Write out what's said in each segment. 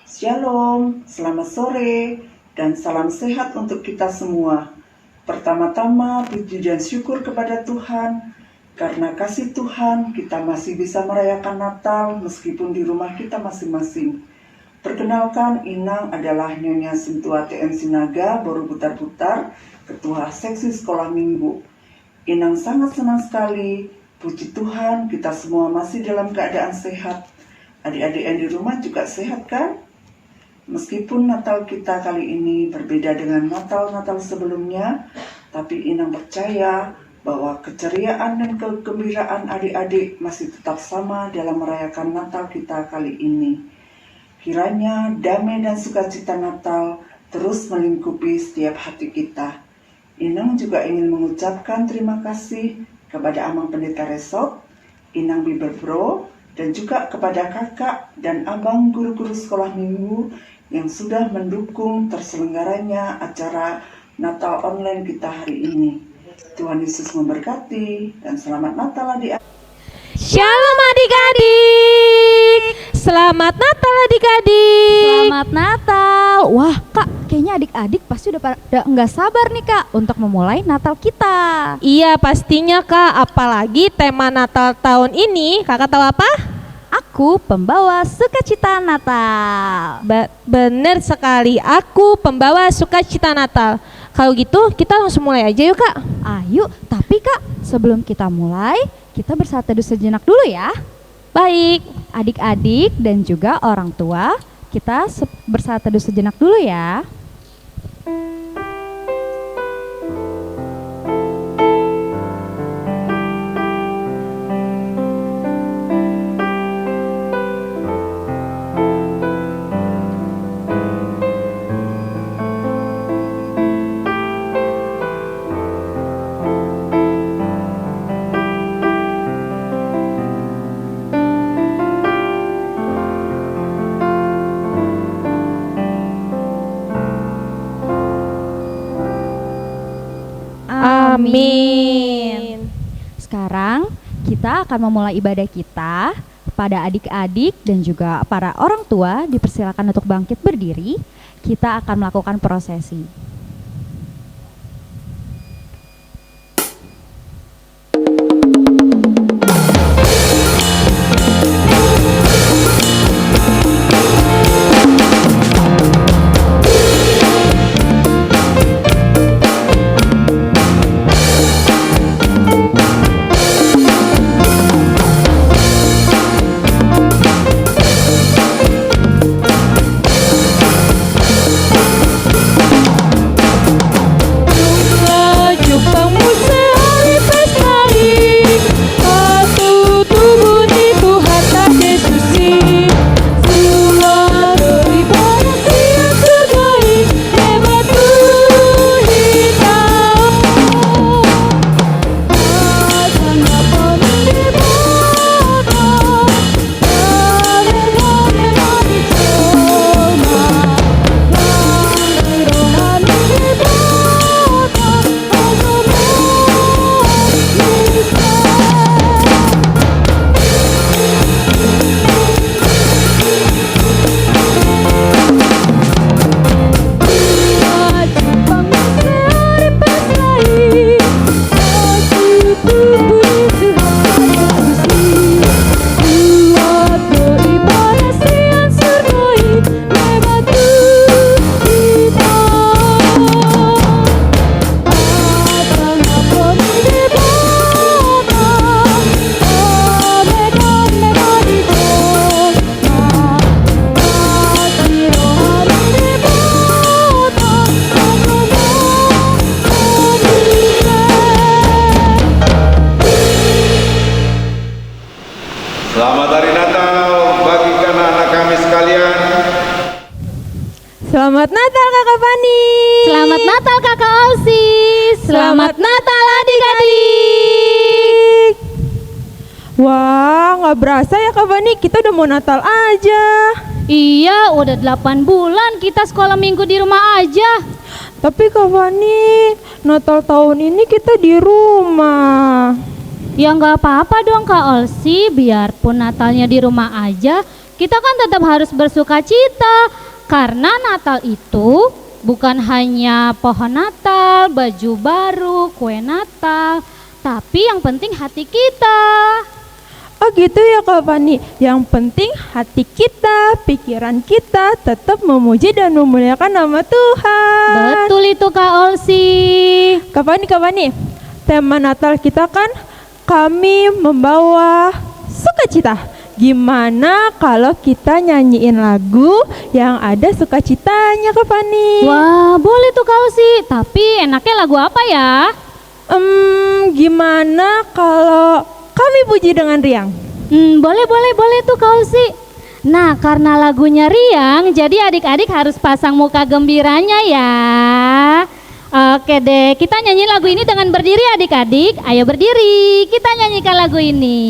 Shalom, selamat sore, dan salam sehat untuk kita semua. Pertama-tama, puji dan syukur kepada Tuhan, karena kasih Tuhan kita masih bisa merayakan Natal meskipun di rumah kita masing-masing. Perkenalkan, Inang adalah Nyonya Sintuati M. Sinaga, Borobudur, Ketua Seksi Sekolah Minggu. Inang sangat senang sekali, puji Tuhan kita semua masih dalam keadaan sehat. Adik-adik yang di rumah juga sehat kan? Meskipun Natal kita kali ini berbeda dengan Natal-Natal sebelumnya, tapi Inang percaya bahwa keceriaan dan kegembiraan adik-adik masih tetap sama dalam merayakan Natal kita kali ini. Kiranya damai dan sukacita Natal terus melingkupi setiap hati kita. Inang juga ingin mengucapkan terima kasih kepada Amang Pendeta Resort, Inang Biberbro, dan juga kepada kakak dan abang guru-guru sekolah minggu yang sudah mendukung terselenggaranya acara Natal online kita hari ini. Tuhan Yesus memberkati dan selamat Natal adik-adik. Shalom adik-adik. Selamat Natal adik-adik. Selamat Natal. Wah kak, kayaknya adik-adik pasti udah nggak sabar nih kak untuk memulai Natal kita. Iya pastinya kak, apalagi tema Natal tahun ini. Kakak tahu apa? Aku pembawa sukacita Natal. Bener sekali, aku pembawa sukacita Natal. Kalau gitu kita langsung mulai aja yuk kak. Ayo, tapi kak sebelum kita mulai, kita bersatu teduh sejenak dulu ya. Baik. Adik-adik dan juga orang tua, kita bersatu teduh sejenak dulu ya. Amin. Sekarang kita akan memulai ibadah kita. Pada adik-adik dan juga para orang tua dipersilakan untuk bangkit berdiri. Kita akan melakukan prosesi. Selamat Hari Natal bagi anak-anak kami sekalian. Selamat Natal Kakak Fani. Selamat Natal Kakak Olsi. Selamat Natal adik-adik. Wah, nggak berasa ya Kak Fani, kita udah mau Natal aja. Iya, udah 8 bulan kita sekolah minggu di rumah aja. Tapi Kak Fani, Natal tahun ini kita di rumah. Ya nggak apa-apa dong Kak Olsi, biarpun Natalnya di rumah aja, kita kan tetap harus bersuka cita. Karena Natal itu bukan hanya pohon Natal, baju baru, kue Natal, tapi yang penting hati kita. Oh gitu ya Kak Fani. Yang penting hati kita, pikiran kita tetap memuji dan memuliakan nama Tuhan. Betul itu Kak Olsi. Kak Fani, tema Natal kita kan kami membawa sukacita. Gimana kalau kita nyanyiin lagu yang ada sukacitanya Kak Fani? Wah, boleh tuh Kak Olsi. Tapi enaknya lagu apa ya? Gimana kalau kami puji dengan riang? Boleh tuh Kak Olsi. Nah, karena lagunya riang, jadi adik-adik harus pasang muka gembiranya ya. Oke deh, kita nyanyi lagu ini dengan berdiri adik-adik. Ayo berdiri, kita nyanyikan lagu ini.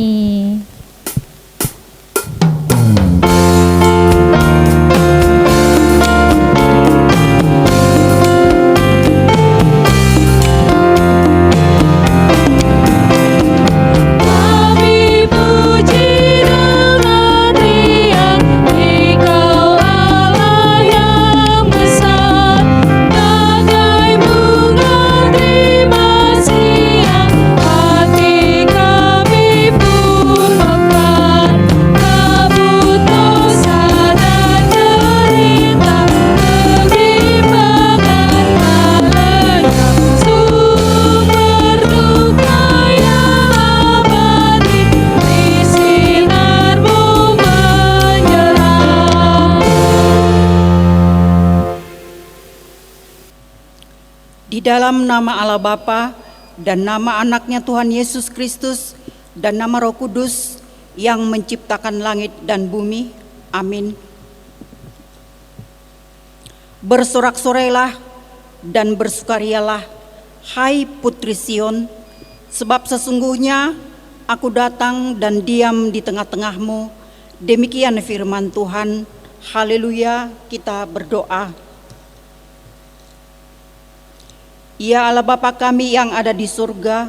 Di dalam nama Allah Bapa dan nama anaknya Tuhan Yesus Kristus dan nama Roh Kudus yang menciptakan langit dan bumi. Amin. Bersorak-sorailah dan bersukarialah, hai putri Sion, sebab sesungguhnya aku datang dan diam di tengah-tengahmu. Demikian firman Tuhan. Haleluya, kita berdoa. Ya Allah Bapa kami yang ada di surga,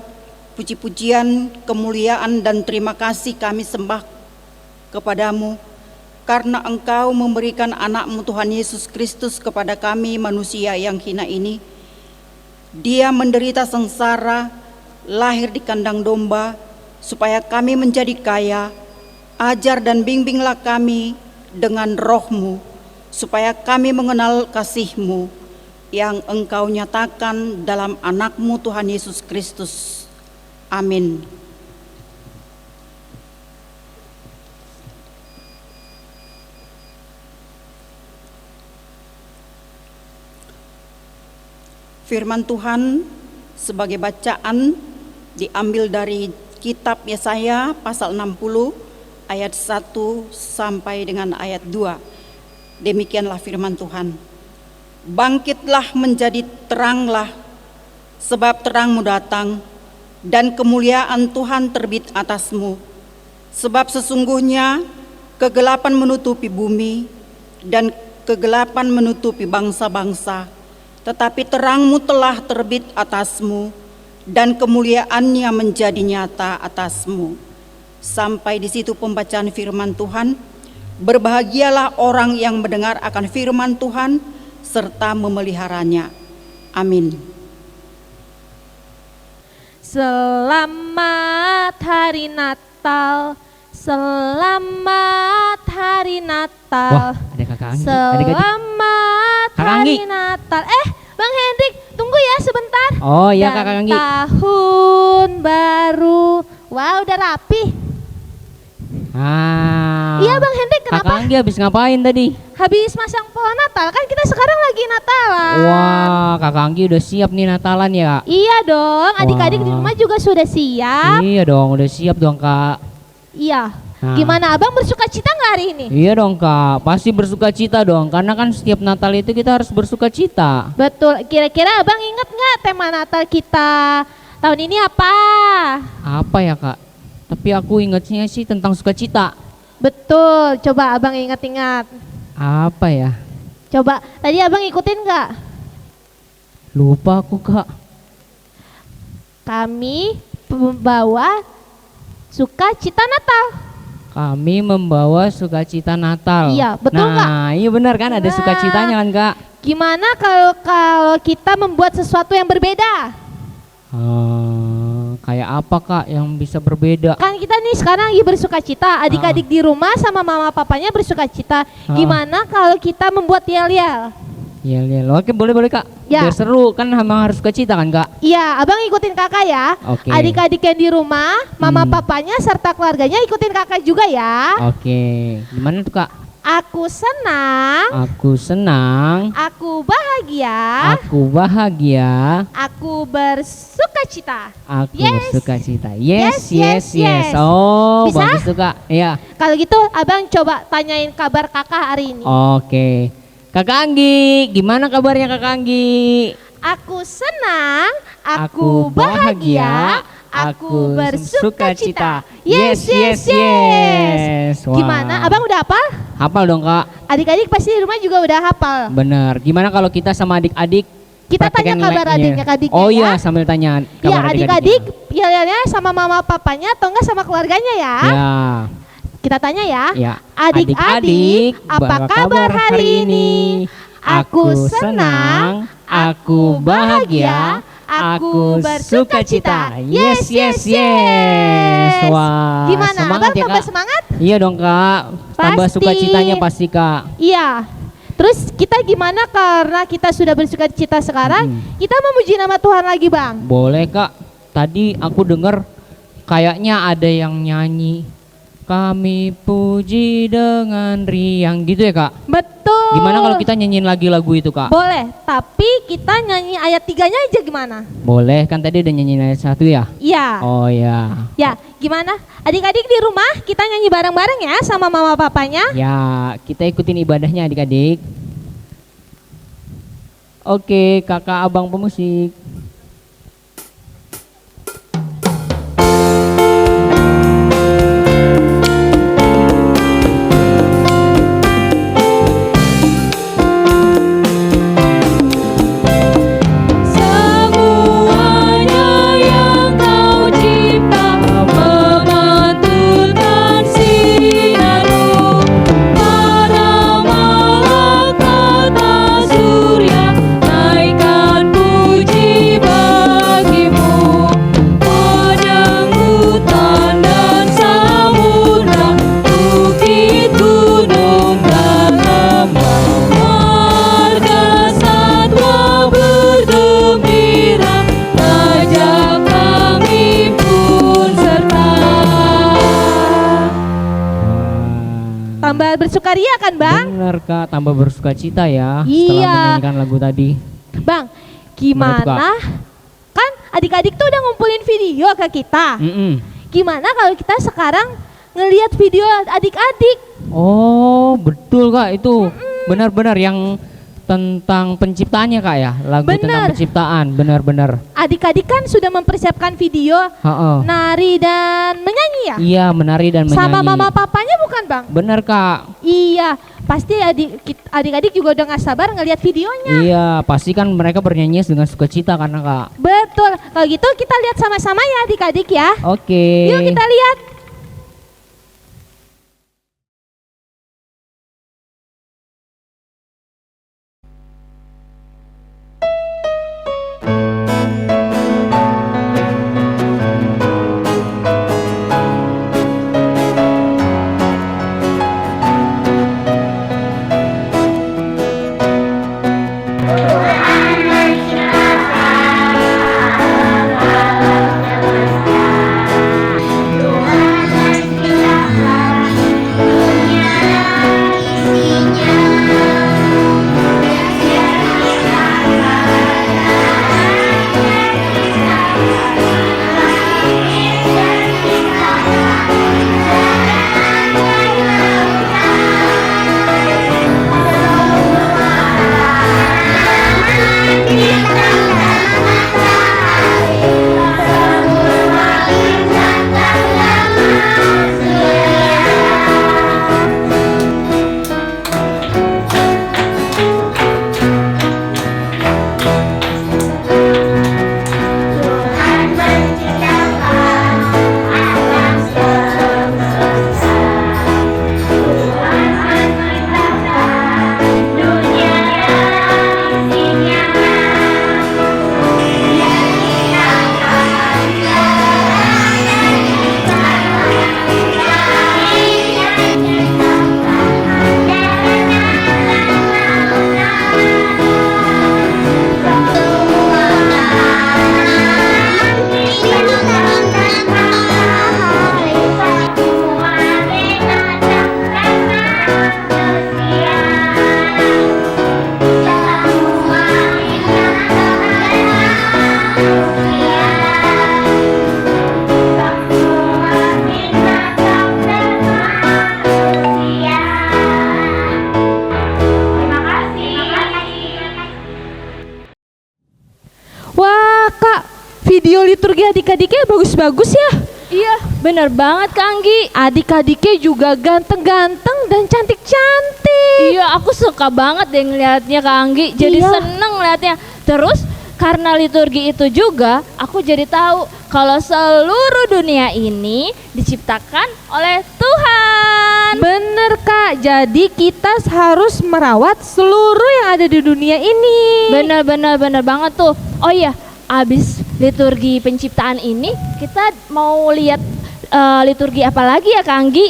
puji-pujian, kemuliaan dan terima kasih kami sembah kepadamu, karena Engkau memberikan anak-Mu Tuhan Yesus Kristus kepada kami manusia yang hina ini. Dia menderita sengsara, lahir di kandang domba, supaya kami menjadi kaya. Ajar dan bimbinglah kami dengan Roh-Mu, supaya kami mengenal kasih-Mu yang Engkau nyatakan dalam anak-Mu Tuhan Yesus Kristus. Amin. Firman Tuhan sebagai bacaan diambil dari kitab Yesaya pasal 60 ayat 1 sampai dengan ayat 2. Demikianlah firman Tuhan. Bangkitlah menjadi teranglah, sebab terangmu datang, dan kemuliaan Tuhan terbit atasmu. Sebab sesungguhnya kegelapan menutupi bumi, dan kegelapan menutupi bangsa-bangsa. Tetapi terangmu telah terbit atasmu, dan kemuliaannya menjadi nyata atasmu. Sampai di situ pembacaan firman Tuhan. Berbahagialah orang yang mendengar akan firman Tuhan, serta memeliharanya. Amin. Selamat hari Natal, selamat hari Natal. Wah, ada Kakak Anggi. Selamat hari Natal. Bang Hendrik, tunggu ya sebentar. Oh iya Kakak Anggi. Tahun baru. Wah, udah rapi. Iya Bang Hendrik, kenapa? Kakak Anggi habis ngapain tadi? Habis masang pohon Natal, kan kita sekarang lagi Natalan. Wah, Kakak Anggi udah siap nih Natalan ya? Iya dong, adik-adik di rumah juga sudah siap. Iya dong, udah siap dong Kak. Iya. Gimana Abang bersuka cita nggak hari ini? Iya dong Kak, pasti bersuka cita dong, karena kan setiap Natal itu kita harus bersuka cita. Betul, kira-kira Abang ingat nggak tema Natal kita tahun ini apa? Apa ya Kak? Tapi aku ingatnya sih tentang sukacita. Betul, coba Abang ingat-ingat. Apa ya? Coba, tadi Abang ikutin nggak? Lupa aku Kak. Kami membawa sukacita Natal. Kami membawa sukacita Natal. Iya, betul nggak? Nah, iya benar kan, ada Nah. sukacitanya kan Kak? Gimana kalau kita membuat sesuatu yang berbeda? Kayak apa Kak yang bisa berbeda? Kan kita nih sekarang lagi bersukacita, adik-adik di rumah sama mama papanya bersukacita. Gimana kalau kita membuat yel-yel? Yel-yel, oke boleh Kak. Ya. Biar seru kan, memang harus sukacita kan Kak? Iya, abang ikutin kakak ya. Oke. Adik-adik yang di rumah, mama papanya serta keluarganya ikutin kakak juga ya. Oke, gimana tuh Kak? Aku senang, Aku senang, aku bahagia, aku bahagia, aku bersukacita. aku Yes. bersukacita. Yes, Yes. yes. Oh, Bisa? bagus tuh Kak. Iya. Kalau gitu abang coba tanyain kabar kakak hari ini. Oke. Kakak Anggi, gimana kabarnya Kakak Anggi? Aku senang, aku bahagia, aku bersukacita. Yes. Wah. Gimana? Abang udah hafal? Hafal dong Kak. Adik-adik pasti di rumah juga udah hafal. Bener. Gimana kalau kita sama adik-adik? Kita tanya praktekin kabar nilainya? adik-adiknya Oh ya. iya, sambil tanya Ya kabar adik-adik ya sama mama papanya atau enggak sama keluarganya ya. Ya. Kita tanya ya. Ya. Adik-adik, apa kabar hari ini? Aku senang, aku bahagia, aku bersukacita. Yes. Wah, Gimana? semangat Abang ya tambah Kak. semangat? Iya dong Kak. Tambah Pasti. sukacitanya pasti Kak. Iya. Terus kita gimana karena kita sudah bersukacita sekarang, kita memuji nama Tuhan lagi, Bang. Boleh Kak. Tadi aku dengar kayaknya ada yang nyanyi. Kami puji dengan riang gitu ya Kak. Betul. Gimana kalau kita nyanyiin lagi lagu itu Kak? Boleh, tapi kita nyanyi ayat 3-nya aja gimana? Boleh, kan tadi udah nyanyiin ayat 1 ya? Iya. Oh ya. Ya, gimana? Adik-adik di rumah kita nyanyi bareng-bareng ya sama mama papanya. Ya, kita ikutin ibadahnya adik-adik. Oke, kakak abang pemusik. Semuanya yang kau cipta memantulkan sinar-Mu, para malaikat surya naikkan puji bagi-Mu. Penyanggutan dan samudra, bukit gunung dan lembah, marga satwa bergembira, Raja kami pun serta. Tambah bersukaria kan, Bang? Bener Kak, tambah bersukacita ya setelah Iya. menyanyikan lagu tadi. Bang, Gimana tuh, gimana? Kan adik-adik tuh udah ngumpulin video ke kita. Gimana kalau kita sekarang ngelihat video adik-adik? Oh, betul Kak, itu benar-benar yang tentang penciptaannya Kak ya, lagu tentang Bener. penciptaan, benar-benar. Adik-adik kan sudah mempersiapkan video Heeh. nari dan menyanyi ya? Iya, menari dan menyanyi. Sama mama papanya bukan, Bang? Bener Kak. Iya, pasti adik-adik juga udah gak sabar ngelihat videonya. Iya, pasti kan mereka bernyanyi dengan sukacita karena Kak. Betul. Kalau gitu kita lihat sama-sama ya adik-adik ya. Oke. Yuk kita lihat. Tuhan video liturgi adik-adiknya bagus-bagus ya. Iya, bener banget Kak Anggi. Adik-adiknya juga ganteng-ganteng dan cantik-cantik. Iya, aku suka banget deh ngeliatnya Kak Anggi. Jadi Iya. seneng ngeliatnya. Terus karena liturgi itu juga, aku jadi tahu kalau seluruh dunia ini diciptakan oleh Tuhan. Bener Kak, jadi kita harus merawat seluruh yang ada di dunia ini. Bener banget tuh. Oh iya, abis liturgi penciptaan ini kita mau lihat liturgi apa lagi ya Kak Anggi?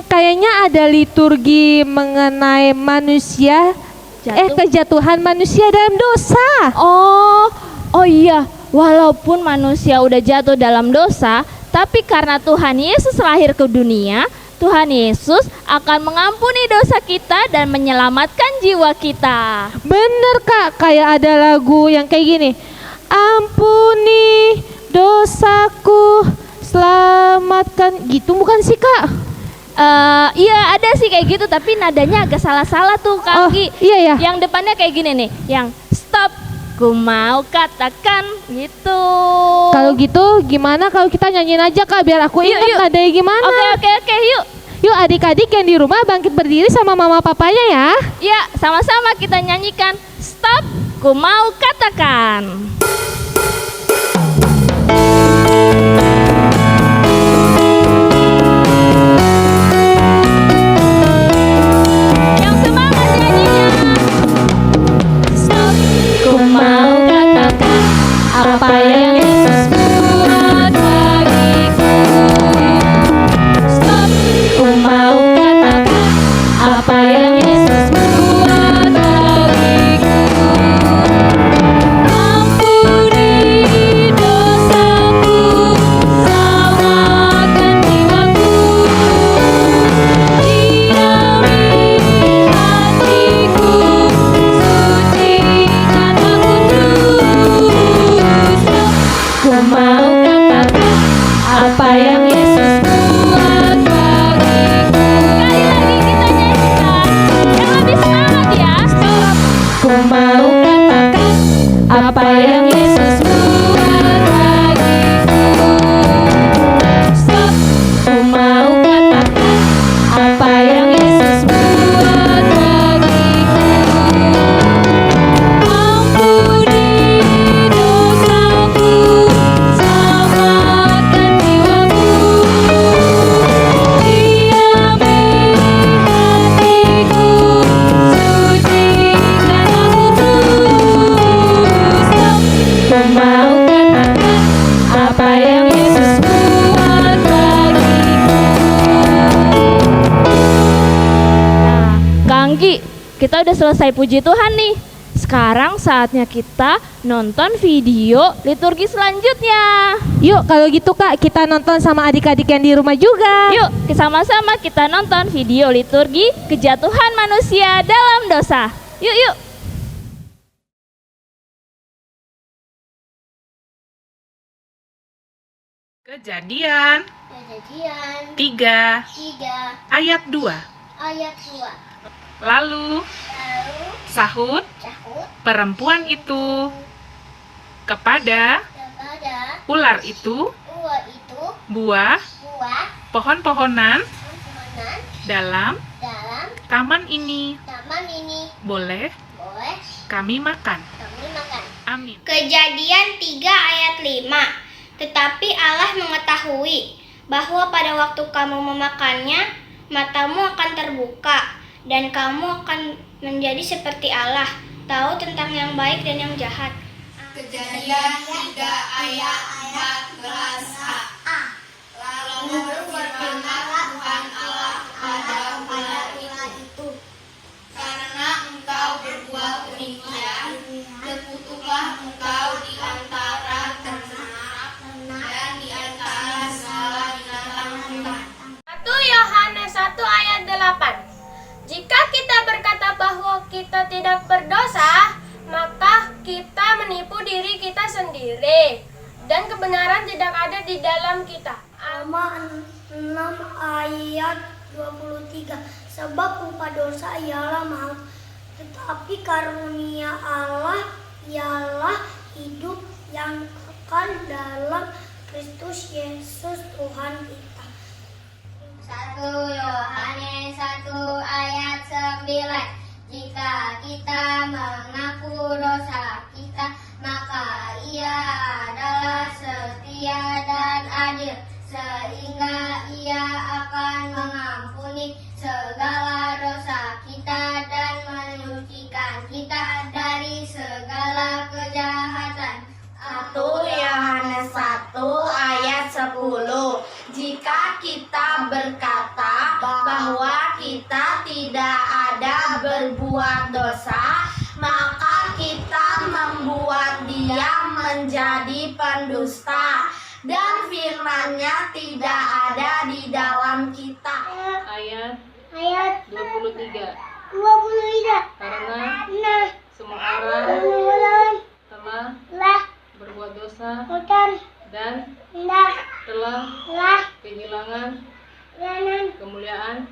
Kayaknya ada liturgi mengenai manusia, kejatuhan manusia dalam dosa. Oh iya, walaupun manusia udah jatuh dalam dosa, tapi karena Tuhan Yesus lahir ke dunia, Tuhan Yesus akan mengampuni dosa kita dan menyelamatkan jiwa kita. Bener Kak, kayak ada lagu yang kayak gini. Ampuni dosaku, selamatkan, gitu bukan sih Kak? Iya ada sih kayak gitu, tapi nadanya agak salah-salah tuh Kak Anggi. Iya ya. Yang depannya kayak gini nih, yang stop, ku mau katakan gitu. Kalau gitu gimana kalau kita nyanyiin aja Kak, biar aku ingat Yuk. nadanya gimana. Oke, yuk. Yuk adik-adik yang di rumah bangkit berdiri sama mama papanya ya. Ya, sama-sama kita nyanyikan stop, ku mau katakan. Yang semangat nyanyinya. Stop, ku mau katakan apa yang Yesus buat bagiku. Stop, ku mau katakan apa yang Yesus buat bagiku. Ampuni dosaku, selamatkan jiwaku. Diami hatiku, sucikan aku terus. Ku mau katakan apa yang Yesus buat bagiku. Sekali lagi kita nyanyikan yang lebih semangat ya. Stop. Ku mau katakan apa yang Yesus buat bagiku. Stop. Ku mau katakan apa yang Yesus buat bagiku. Ampuni dosaku, selamatkan jiwaku. Diami hatiku, sucikan aku terus. Stop. Ku mau katakan apa yang Yesus buat bagiku. Nah, Kak Anggi, kita udah selesai puji Tuhan nih. Sekarang saatnya kita nonton video liturgi selanjutnya. Yuk kalau gitu Kak, kita nonton sama adik-adik yang di rumah juga. Yuk, sama-sama kita nonton video liturgi kejatuhan manusia dalam dosa. Yuk. Kejadian Kejadian 3 3 ayat 2. ayat 2. Lalu Lalu sahut sahut perempuan itu kepada kepada ular itu, ular itu buah buah pohon-pohonan perkebunan dalam dalam taman ini taman ini boleh boleh kami makan. kami makan. Amin. Kejadian 3 ayat 5. Tetapi Allah mengetahui bahwa pada waktu kamu memakannya, matamu akan terbuka dan kamu akan menjadi seperti Allah, tahu tentang yang baik dan yang jahat. Kejadian 3 ayat 14a. Lalu berfirmanlah Tuhan Allah kepada ular itu, karena engkau berbuat demikian, terkutuklah engkau di antara ternak dan di antara segala binatang hutan. 1 Yohanes 1 ayat 8. Jika kita berkata bahwa kita tidak berdosa, maka kita menipu diri kita sendiri dan kebenaran tidak ada di dalam kita. Roma 6 ayat 23. Sebab upah dosa ialah maut, tetapi karunia Allah ialah hidup yang diselamatkan dalam Kristus Yesus Tuhan kita. 1 Yohanes 1 ayat 9. Jika kita mengaku dosa kita, maka Ia adalah setia dan adil, sehingga Ia akan mengampuni segala dosa kita dan menyucikan kita dari segala kejahatan. 1 Yohanes 1 ayat 10. Jika kita berkata bahwa kita tidak ada berbuat dosa, maka kita membuat Dia menjadi pendusta, dan firman-Nya tidak ada di dalam kita. Ayat 23. Karena semua orang telah berbuat dosa dan telah kehilangan kemuliaan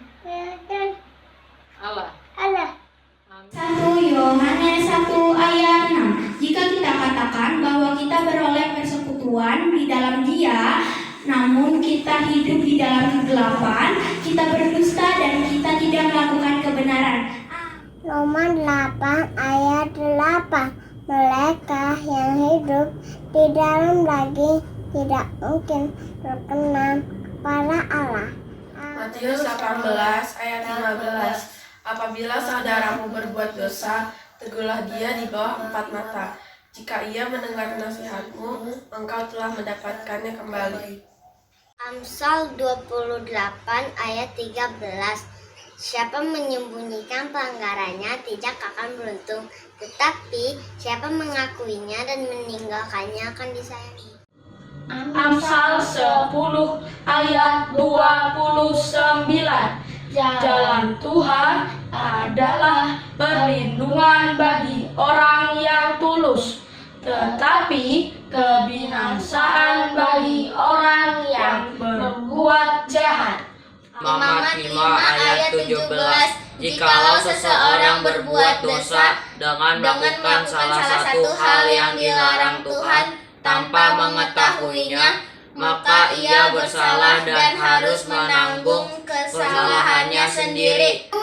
Allah. 1 Yohanes 1 ayat 6. Jika kita katakan bahwa kita beroleh persekutuan di dalam Dia, namun kita hidup di dalam kegelapan, kita berdusta dan kita tidak melakukan kebenaran. Roma 8 ayat 8. Mereka yang hidup di dalam daging tidak mungkin berkenan kepada Allah. Matius 18 ayat 15. Apabila saudaramu berbuat dosa, tegurlah dia di bawah 4 mata. Jika ia mendengar nasihatmu, engkau telah mendapatkannya kembali. Amsal 28 ayat 13. Siapa menyembunyikan pelanggarannya tidak akan beruntung, tetapi siapa mengakuinya dan meninggalkannya akan disayangi. Amsal 10 ayat 29. Jalan Tuhan adalah perlindungan bagi orang yang tulus, tetapi kebinasaan bagi orang yang berbuat jahat. Mamat 5 ayat 17. Jikalau seseorang berbuat dosa dengan melakukan salah satu hal yang dilarang Tuhan tanpa mengetahuinya, maka ia bersalah dan harus menanggung kesalahannya sendiri. 2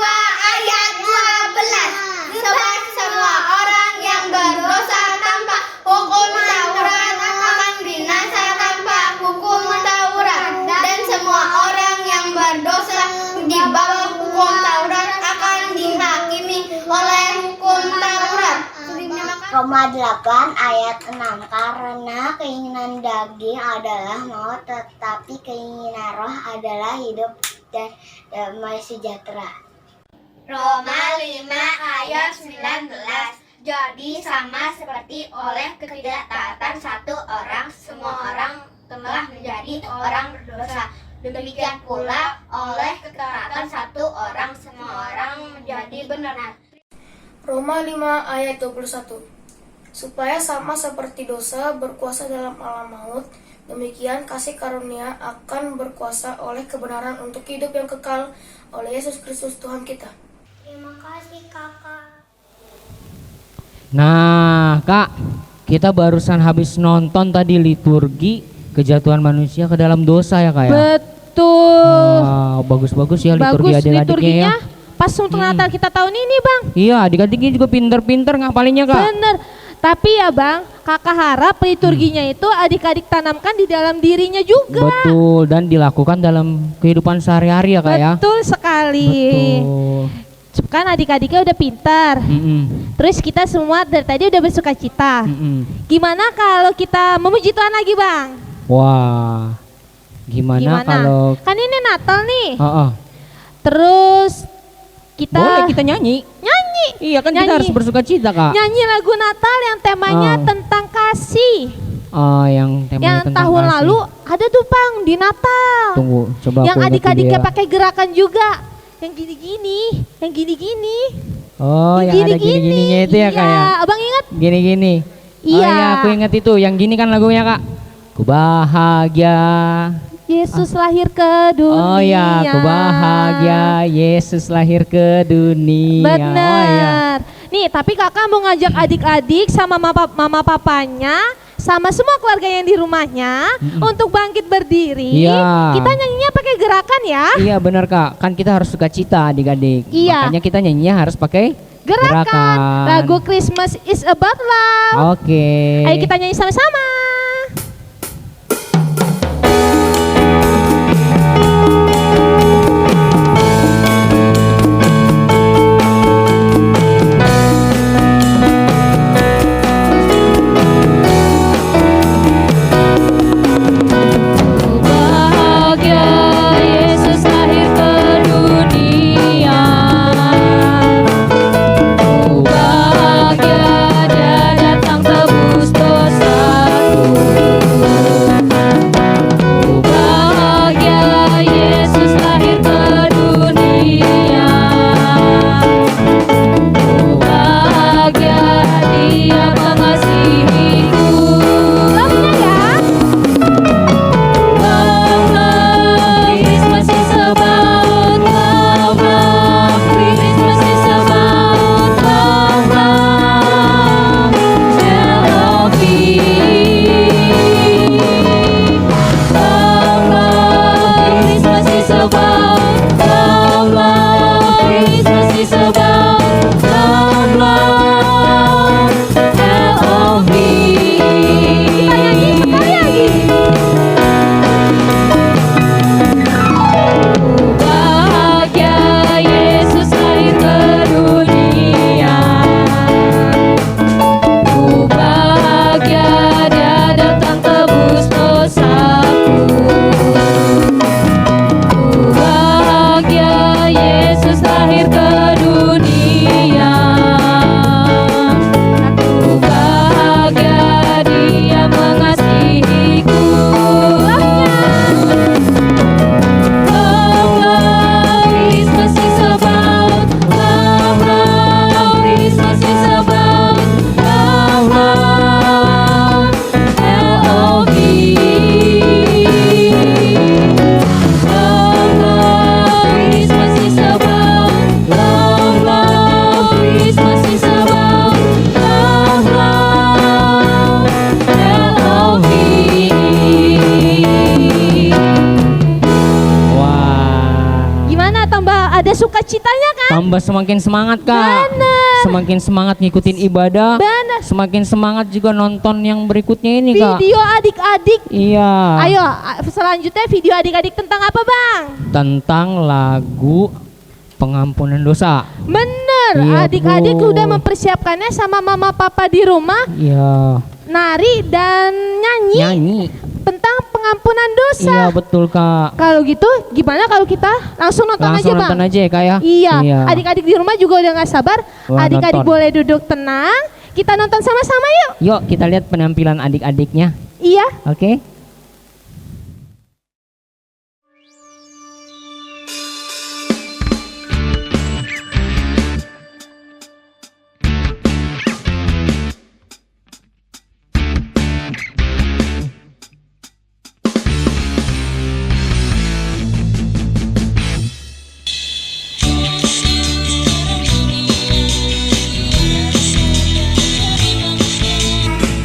ayat 12. Sebab semua orang yang berdosa tanpa hukum Taurat akan binasa tanpa hukum Taurat, dan semua orang yang berdosa di bawah hukum Taurat akan dihakimi oleh hukum Taurat. Roma 8 ayat 6. Karena keinginan daging adalah maut, tetapi keinginan roh adalah hidup dan damai sejahtera. Roma 5 ayat 19. Jadi sama seperti oleh ketidaktaatan satu orang, semua orang telah menjadi orang berdosa. Demikian pula oleh ketaatan satu orang, semua orang menjadi benar. Roma 5 ayat 21. Supaya sama seperti dosa berkuasa dalam alam maut, demikian kasih karunia akan berkuasa oleh kebenaran untuk hidup yang kekal oleh Yesus Kristus Tuhan kita. Terima kasih kakak. Nah, Kak, kita barusan habis nonton tadi liturgi kejatuhan manusia ke dalam dosa ya, Kak ya? Betul. Bagus-bagus ya liturgi adik-adiknya ya. Liturginya pas untuk Natal kita tahun ini, Bang. Iya, adik-adiknya juga pinter-pinter ngapalinnya, Kak. Bener. Tapi ya Bang, kakak harap liturginya itu adik-adik tanamkan di dalam dirinya juga. Betul, dan dilakukan dalam kehidupan sehari-hari ya, Kak ya? Betul sekali. Betul. Kan adik-adiknya udah pintar. Terus kita semua dari tadi udah bersuka cita. Gimana kalau kita memuji Tuhan lagi, Bang? Wah, gimana kalau... Kan ini Natal nih. Terus kita... Boleh kita nyanyi. Nyanyi. Iya kan kita harus bersuka cita, Kak. Nyanyi lagu Natal yang temanya tentang kasih. Oh, yang temanya tentang tahun kasih. lalu ada tuh, Bang, di Natal. Tunggu, coba yang aku ingat adik-adiknya dulu ya. pakai gerakan juga. Yang gini-gini, yang gini-gini. Oh, yang ada gini-gininya itu ya, Kak ya? Abang ingat? Gini-gini. Iya. Oh iya, aku ingat itu. Yang gini kan lagunya, Kak. Ku bahagia Yesus lahir ke dunia. Oh ya, ku bahagia Yesus lahir ke dunia. Benar. Oh, ya. Nih, tapi kakak mau ngajak adik-adik sama mama papanya sama semua keluarga yang di rumahnya untuk bangkit berdiri. Iya. Kita nyanyinya pakai gerakan ya. Iya benar Kak, kan kita harus sukacita adik-adik. Iya. Makanya kita nyanyinya harus pakai Gerakan. Lagu Christmas is about love. Oke. Ayo kita nyanyi sama-sama. Sukacitanya kan? Tambah semakin semangat Kak. Bener. Semakin semangat ngikutin ibadah. Bener. Semakin semangat juga nonton yang berikutnya ini Kak. Video adik-adik. Iya. Ayo selanjutnya video adik-adik tentang apa Bang? Tentang lagu pengampunan dosa. Bener. Iya, adik-adik Bu. udah mempersiapkannya sama mama papa di rumah. Iya. Nari dan nyanyi. Tentang pengampunan dosa. Iya betul Kak. Kalau gitu gimana kalau kita langsung nonton aja Bang? Langsung nonton aja ya Kak ya. Iya. Adik-adik di rumah juga udah gak sabar. Wah, Adik-adik nonton. boleh duduk tenang. Kita nonton sama-sama yuk. Yuk kita lihat penampilan adik-adiknya. Iya. Oke.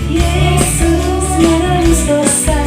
Yesus menebus dosa.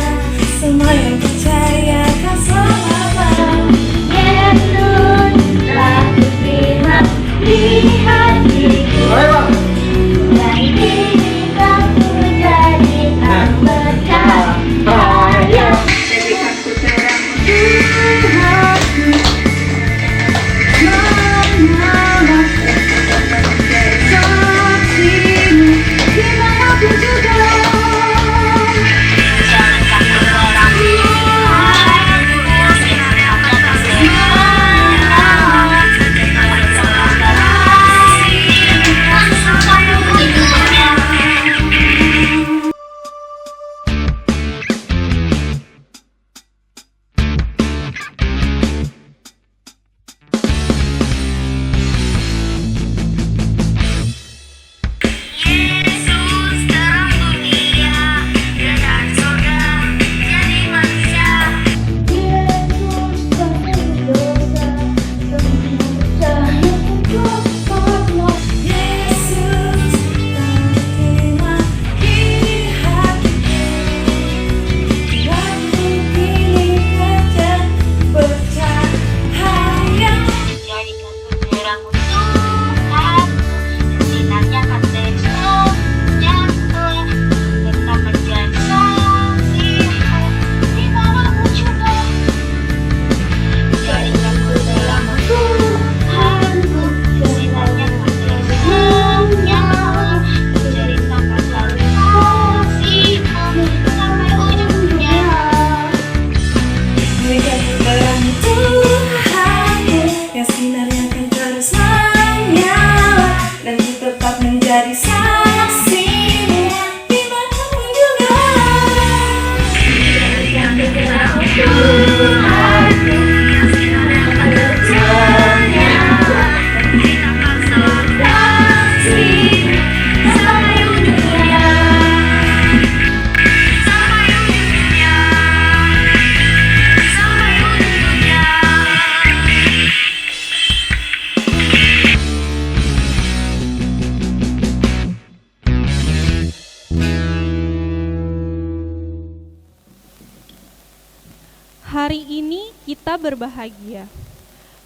Hari ini kita berbahagia,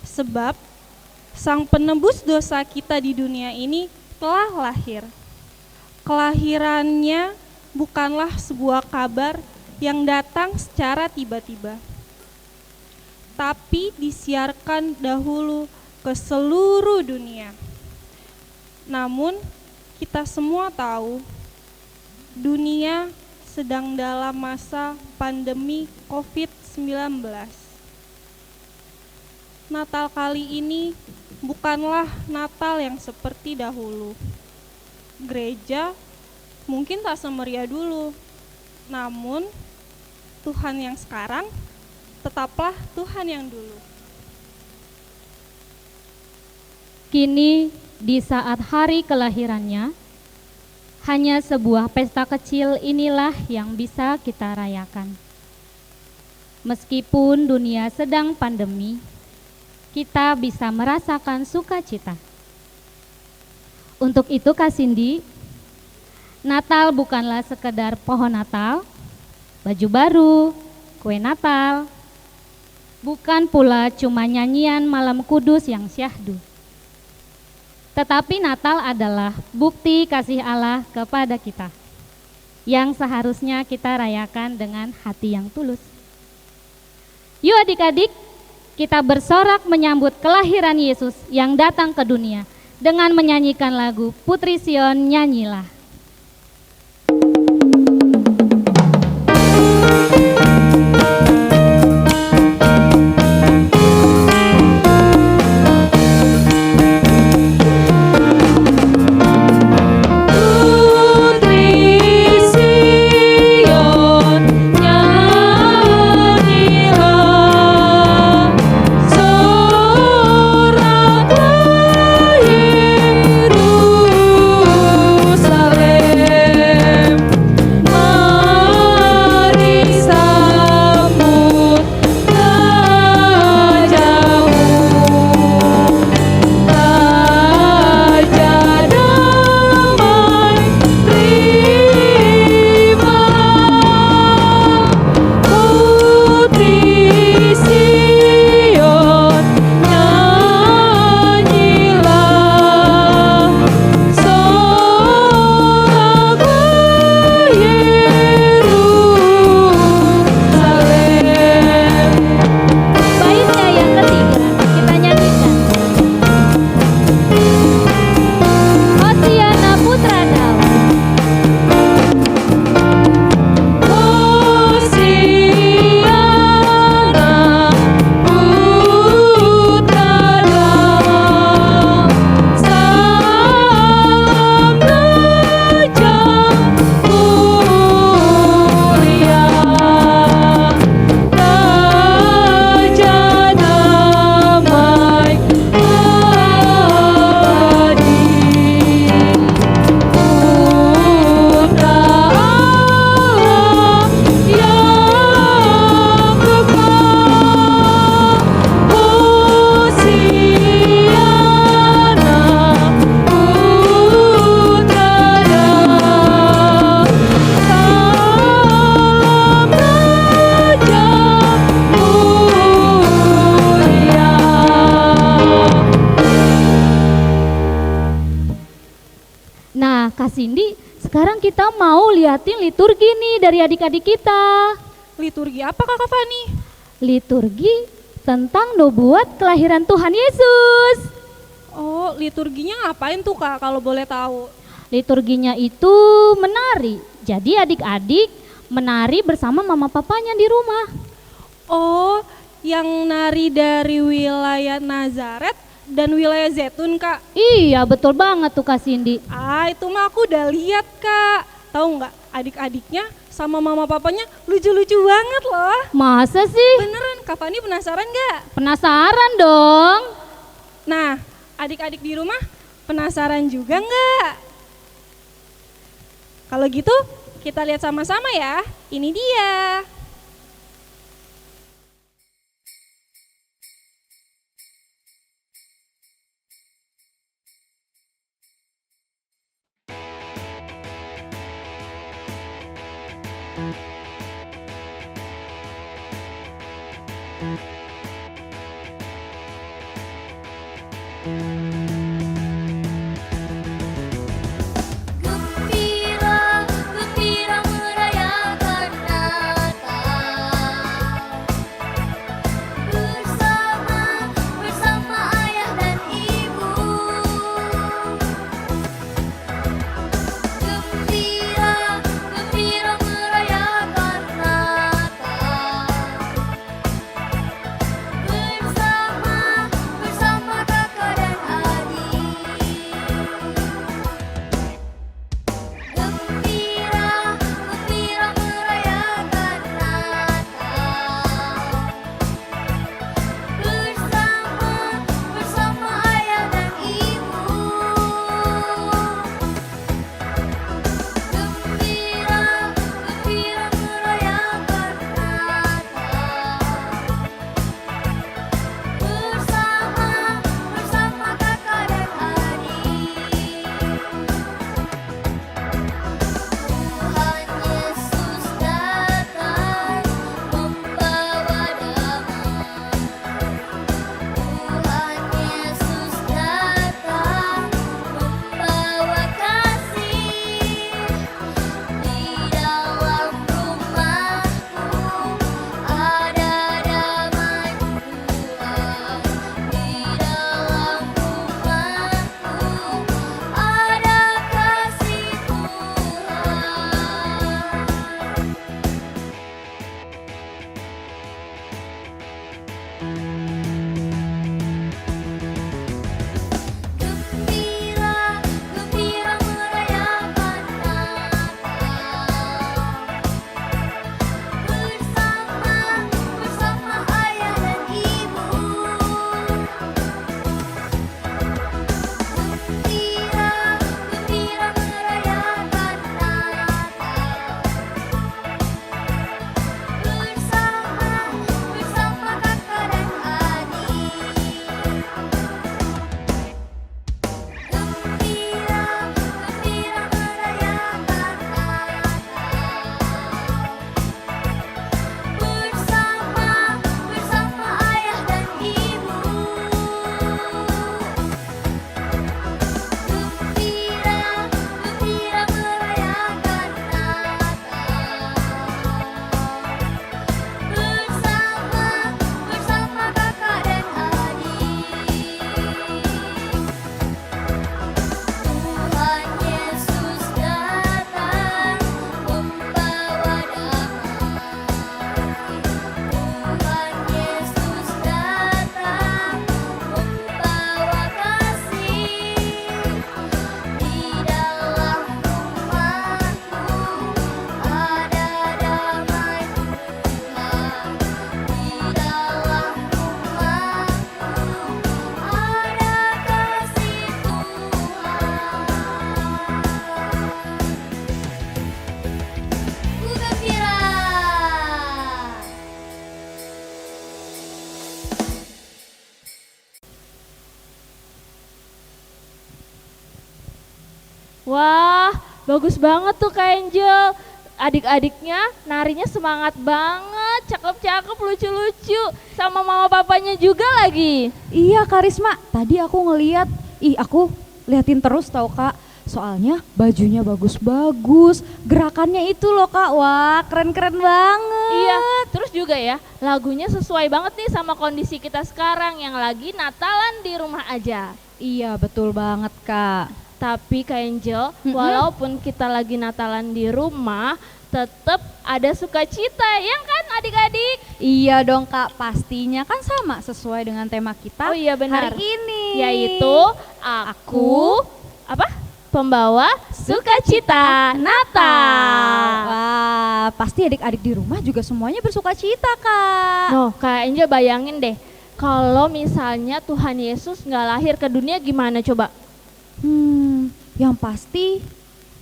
sebab Sang Penebus dosa kita di dunia ini telah lahir. Kelahirannya bukanlah sebuah kabar yang datang secara tiba-tiba, tapi disiarkan dahulu ke seluruh dunia. Namun, kita semua tahu, dunia sedang dalam masa pandemi COVID-19. Natal kali ini bukanlah Natal yang seperti dahulu. Gereja mungkin tak semeriah dulu, namun Tuhan yang sekarang tetaplah Tuhan yang dulu. Kini di saat hari kelahirannya, hanya sebuah pesta kecil inilah yang bisa kita rayakan. Meskipun dunia sedang pandemi, kita bisa merasakan sukacita. Untuk itu Kak Cindy, Natal bukanlah sekedar pohon Natal, baju baru, kue Natal, bukan pula cuma nyanyian malam kudus yang syahdu. Tetapi Natal adalah bukti kasih Allah kepada kita, yang seharusnya kita rayakan dengan hati yang tulus. Yuk adik-adik, kita bersorak menyambut kelahiran Yesus yang datang ke dunia dengan menyanyikan lagu Putri Sion Nyanyilah. Cindy, sekarang kita mau liatin liturgi nih dari adik-adik kita. Liturgi apa Kakak Fani? Liturgi tentang nubuat kelahiran Tuhan Yesus. Oh, liturginya ngapain tuh Kak kalau boleh tahu? Liturginya itu menari. Jadi adik-adik menari bersama mama papanya di rumah. Oh, yang nari dari wilayah Nazaret dan wilayah Zaitun Kak? Iya betul banget tuh Kak Cindy. Ah itu mah aku udah lihat Kak. Tahu nggak, adik-adiknya sama mama papanya lucu-lucu banget loh. Masa sih? Beneran, Kak Fani penasaran nggak? Penasaran dong. Nah, adik-adik di rumah penasaran juga nggak? Kalau gitu kita lihat sama-sama ya. Ini dia. Gembira, gembira merayakan Natal bersama ayah dan ibu. Gembira, gembira merayakan Natal bersama kakak dan adik. Gembira, gembira merayakan Natal bersama ayah dan ibu. Gembira, gembira merayakan Natal bersama kakak dan adik. Tuhan Yesus datang membawa damai. Tuhan Yesus datang membawa kasih. Di dalam rumahku ada damai Tuhan. Di dalam rumahku ada kasih Gembira, gembira merayakan Natal bersama ayah dan ibu. Gembira, gembira merayakan Natal bersama kakak dan adik. Gembira, gembira merayakan Natal bersama ayah dan ibu. Gembira, gembira merayakan Natal bersama kakak dan adik. Tuhan Yesus datang membawa damai. Tuhan Yesus datang membawa kasih. Di dalam rumahku ada damai Tuhan. Di dalam rumahku ada kasih Ku gembira. Wah, bagus banget tuh Kak Angel. Adik-adiknya narinya semangat banget, cakep-cakep, lucu-lucu. Sama mama papanya juga lagi. Iya Karisma, tadi aku ngeliat, aku liatin terus tau Kak. Soalnya bajunya bagus-bagus, gerakannya itu loh Kak, wah keren-keren banget. Iya, terus juga ya lagunya sesuai banget nih sama kondisi kita sekarang yang lagi Natalan di rumah aja. Iya betul banget Kak. Tapi Kak Angel, walaupun kita lagi Natalan di rumah, tetap ada sukacita, ya kan adik-adik? Iya dong Kak, pastinya kan sama sesuai dengan tema kita Oh iya benar. hari ini. Yaitu aku pembawa sukacita Natal. Wah, pasti adik-adik di rumah juga semuanya bersukacita Kak. Noh, Kak Angel bayangin deh, kalau misalnya Tuhan Yesus nggak lahir ke dunia gimana coba? Yang pasti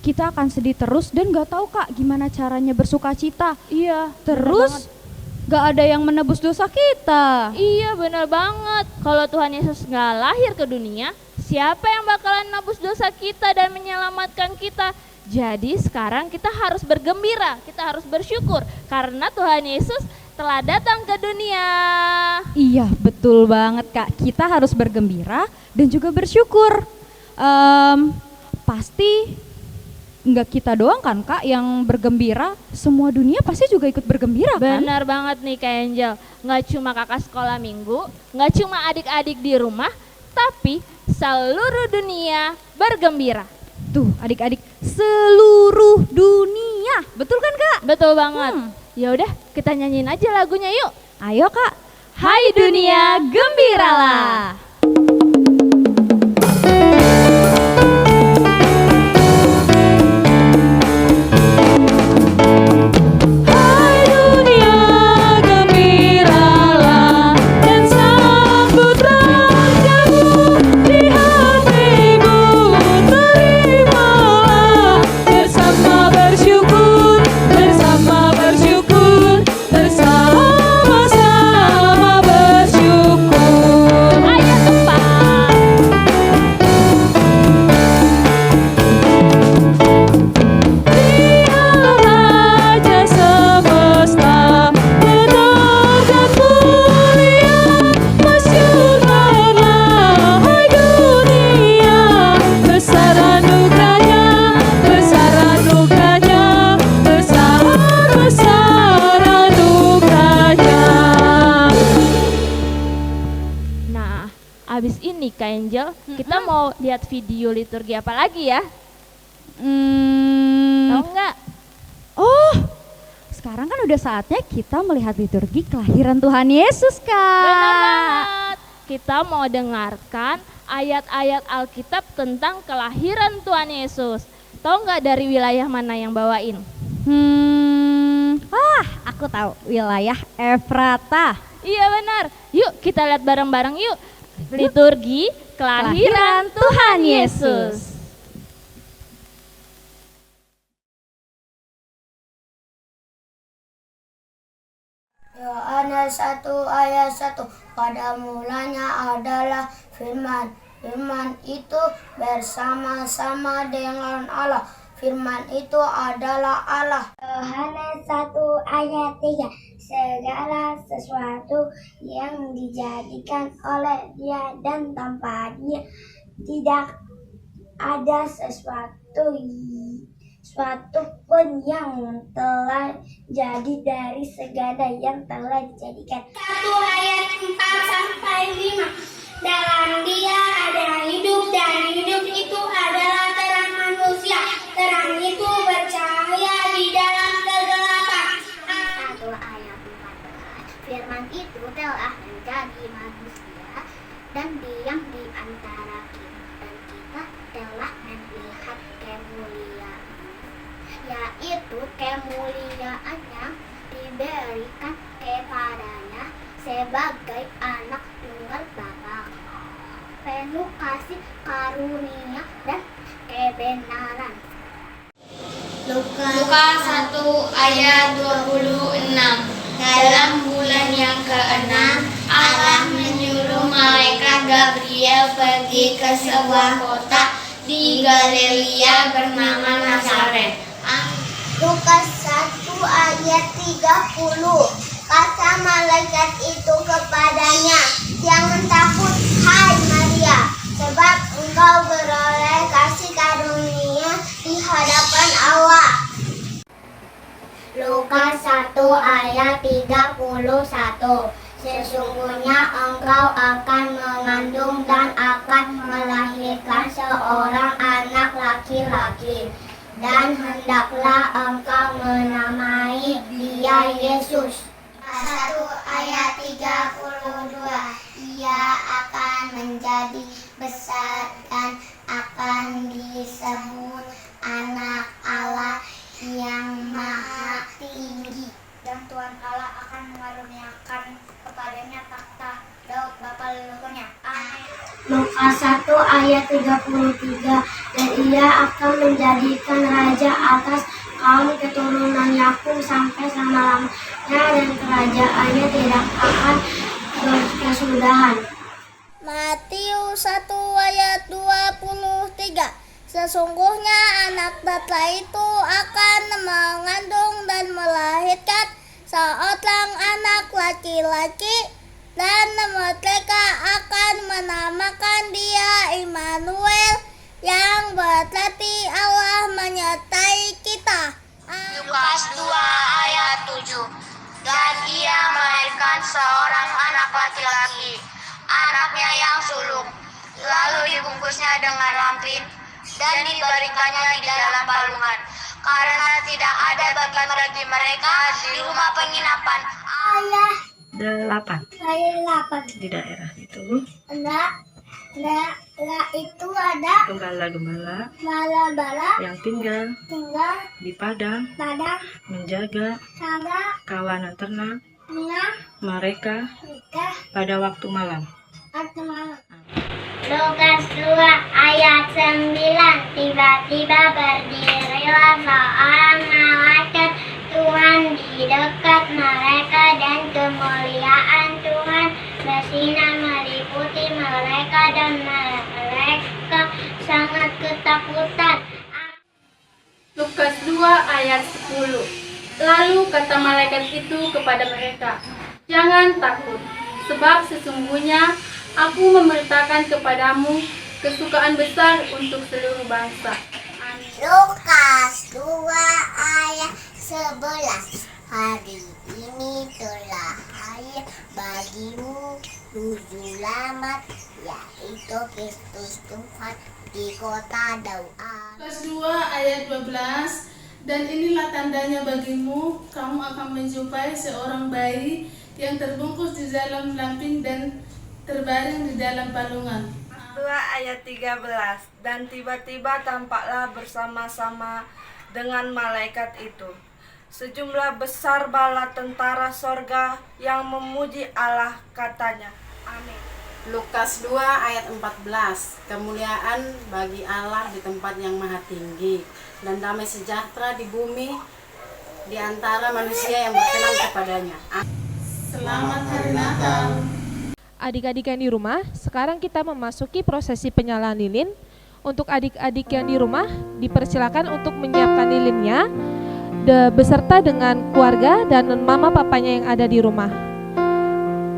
kita akan sedih terus dan gak tahu Kak gimana caranya bersukacita. Iya. Terus gak ada yang menebus dosa kita. Iya benar banget. Kalau Tuhan Yesus nggak lahir ke dunia, siapa yang bakalan nebus dosa kita dan menyelamatkan kita? Jadi sekarang kita harus bergembira, kita harus bersyukur karena Tuhan Yesus telah datang ke dunia. Iya, betul banget Kak. Kita harus bergembira dan juga bersyukur. Pasti nggak kita doang kan Kak yang bergembira, semua dunia pasti juga ikut bergembira kan? Benar banget nih Kak Angel. Nggak cuma kakak sekolah minggu, nggak cuma adik-adik di rumah, tapi seluruh dunia bergembira. Tuh adik-adik, seluruh dunia, betul kan Kak? Betul banget. Ya udah, kita nyanyiin aja lagunya yuk. Ayo Kak. Hai dunia, gembiralah. Abis ini Kak Angel, kita mau lihat video liturgi apa lagi ya? Tahu nggak? Oh, sekarang kan udah saatnya kita melihat liturgi kelahiran Tuhan Yesus Kak. Benar banget. Kita mau dengarkan ayat-ayat Alkitab tentang kelahiran Tuhan Yesus. Tahu nggak dari wilayah mana yang bawain? Aku tahu, wilayah Efrata. Iya benar. Yuk kita lihat bareng-bareng yuk. Liturgi kelahiran Tuhan Yesus. Yohanes 1 ayat 1. Pada mulanya adalah firman. Firman itu bersama-sama dengan Allah. Firman itu adalah Allah. Yohanes 1 ayat 3. Segala sesuatu yang dijadikan oleh Dia dan tanpa Dia tidak ada sesuatu pun yang telah jadi dari segala yang telah dijadikan. 1 ayat 4 sampai 5. Dalam Dia ada hidup dan hidup itu adalah terang manusia. Terang itu bercahaya di dalam kegelapan. 1 ayat 14. Firman itu telah menjadi manusia dan diam di antara kita, dan kita telah melihat kemuliaannya, yaitu kemuliaan yang diberikan kepadanya sebagai anak tunggal Bapa, penuh kasih karunia dan kebenaran. Lukas 1 ayat 26. Dalam bulan yang ke-6, Allah menyuruh malaikat Gabriel pergi ke sebuah kota di Galilea bernama Nazaret. Lukas 1 ayat 30. Kata malaikat itu kepadanya, "Jangan takut, hai Maria, sebab engkau beroleh kasih karunia di hadapan Allah." Lukas 1 ayat 31. Sesungguhnya engkau akan mengandung dan akan melahirkan seorang anak laki-laki, dan hendaklah engkau menamai dia Yesus. 1 ayat 32. Ia akan menjadi besar dan akan disebut Anak Allah yang Maha Tinggi, dan Tuhan Allah akan mengaruniakan kepadanya takhta Daud bapa leluhurnya. Amin. Lukas 1 ayat 33. Dan ia akan menjadikan raja atas kaum keturunan Yakub sampai selama-lamanya, dan kerajaannya tidak akan berkesudahan. Matius 1 ayat 23. Sesungguhnya anak bapa itu akan mengandung dan melahirkan seorang anak laki-laki, dan mereka akan menamakan dia Immanuel, yang berarti Allah menyertai kita. Lukas 2 ayat 7. Dan ia melahirkan seorang anak laki-laki, anaknya yang sulung, lalu dibungkusnya dengan lampin dan diberikannya di dalam palungan, karena tidak ada tempat bagi mereka di rumah penginapan. Ayat 8 di daerah itu itu ada gembala-gembala yang tinggal di padang menjaga kawanan ternak mereka pada waktu malam. Lukas 2 ayat 9. Tiba-tiba berdirilah seorang malaikat Tuhan di dekat mereka, dan kemuliaan Tuhan bersinar meliputi mereka, dan mereka sangat ketakutan. Lukas 2 ayat 10. Lalu kata malaikat itu kepada mereka, "Jangan takut, sebab sesungguhnya Aku memberitakan kepadamu kesukaan besar untuk seluruh bangsa." Amin. Lukas 2 ayat 11. Hari ini telah hadir bagimu Juru Selamat, yaitu Kristus Tuhan di kota Daud. Lukas 2 ayat 12. Dan inilah tandanya bagimu, kamu akan menjumpai seorang bayi yang terbungkus di dalam lampin dan terbaring di dalam palungan. 2 ayat 13. Dan tiba-tiba tampaklah bersama-sama dengan malaikat itu sejumlah besar bala tentara sorga yang memuji Allah, katanya, amin. Lukas 2 ayat 14. Kemuliaan bagi Allah di tempat yang maha tinggi, dan damai sejahtera di bumi di antara manusia yang berkenan kepadanya. Selamat Hari Natal. Adik-adik yang di rumah, sekarang kita memasuki prosesi penyalaan lilin. Untuk adik-adik yang di rumah, dipersilakan untuk menyiapkan lilinnya beserta dengan keluarga dan mama papanya yang ada di rumah.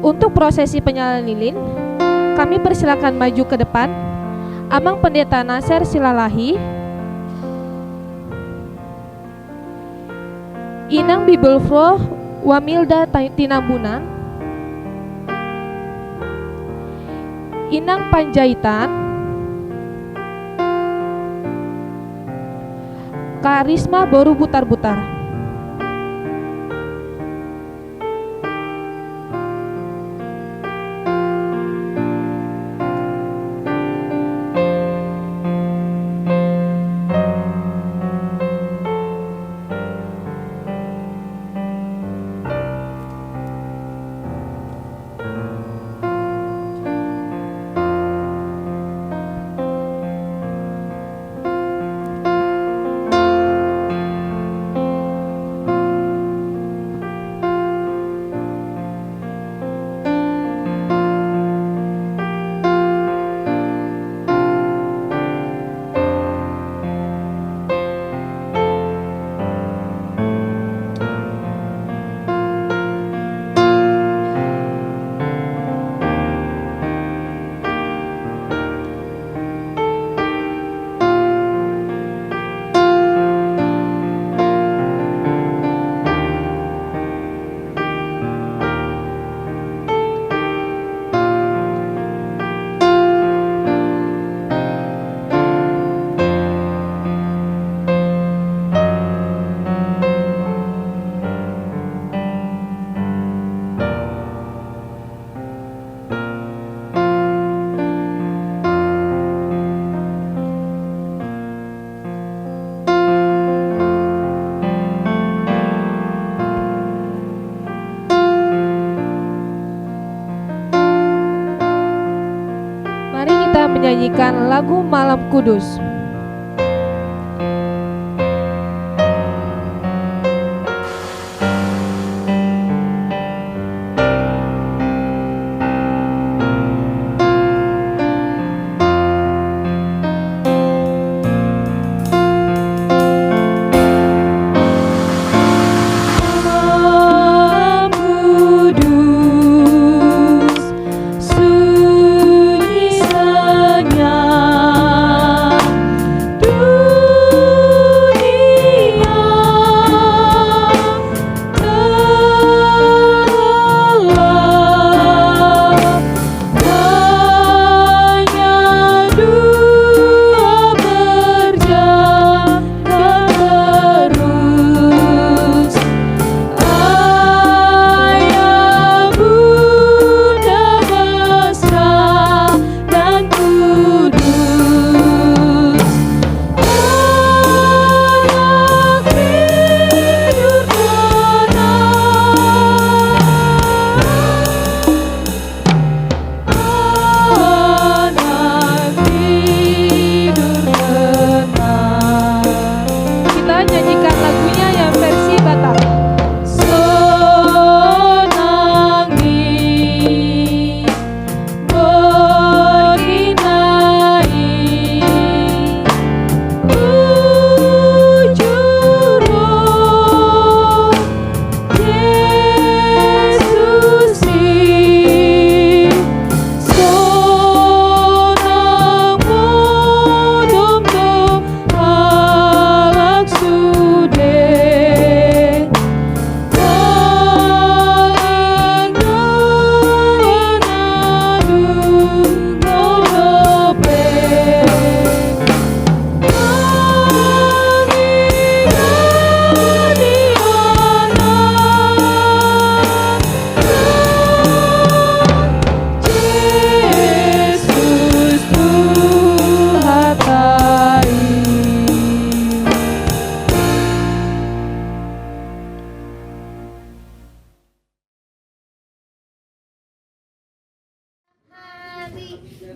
Untuk prosesi penyalaan lilin, kami persilakan maju ke depan. Amang Pendeta Nasir Silalahi, Inang Bibelfro Wamilda Tinambunan, Inang Panjaitan, Karisma Boru Butar-Butar. Menyanyikan lagu Malam Kudus.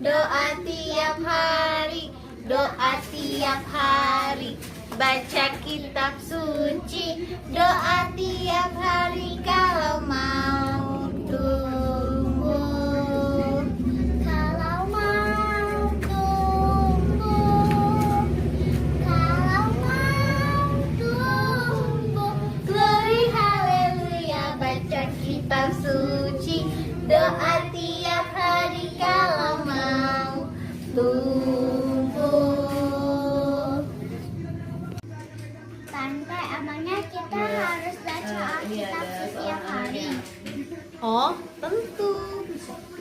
doa tiap hari, doa tiap hari. Baca kitab suci, doa tiap hari kalau mau tumbuh. Kalau mau tumbuh, kalau mau tumbuh. Glory haleluya, baca kitab suci, doa tiap hari kalau mau tumbuh. Tante, emangnya kita harus baca Alkitab setiap hari? Oh, tentu.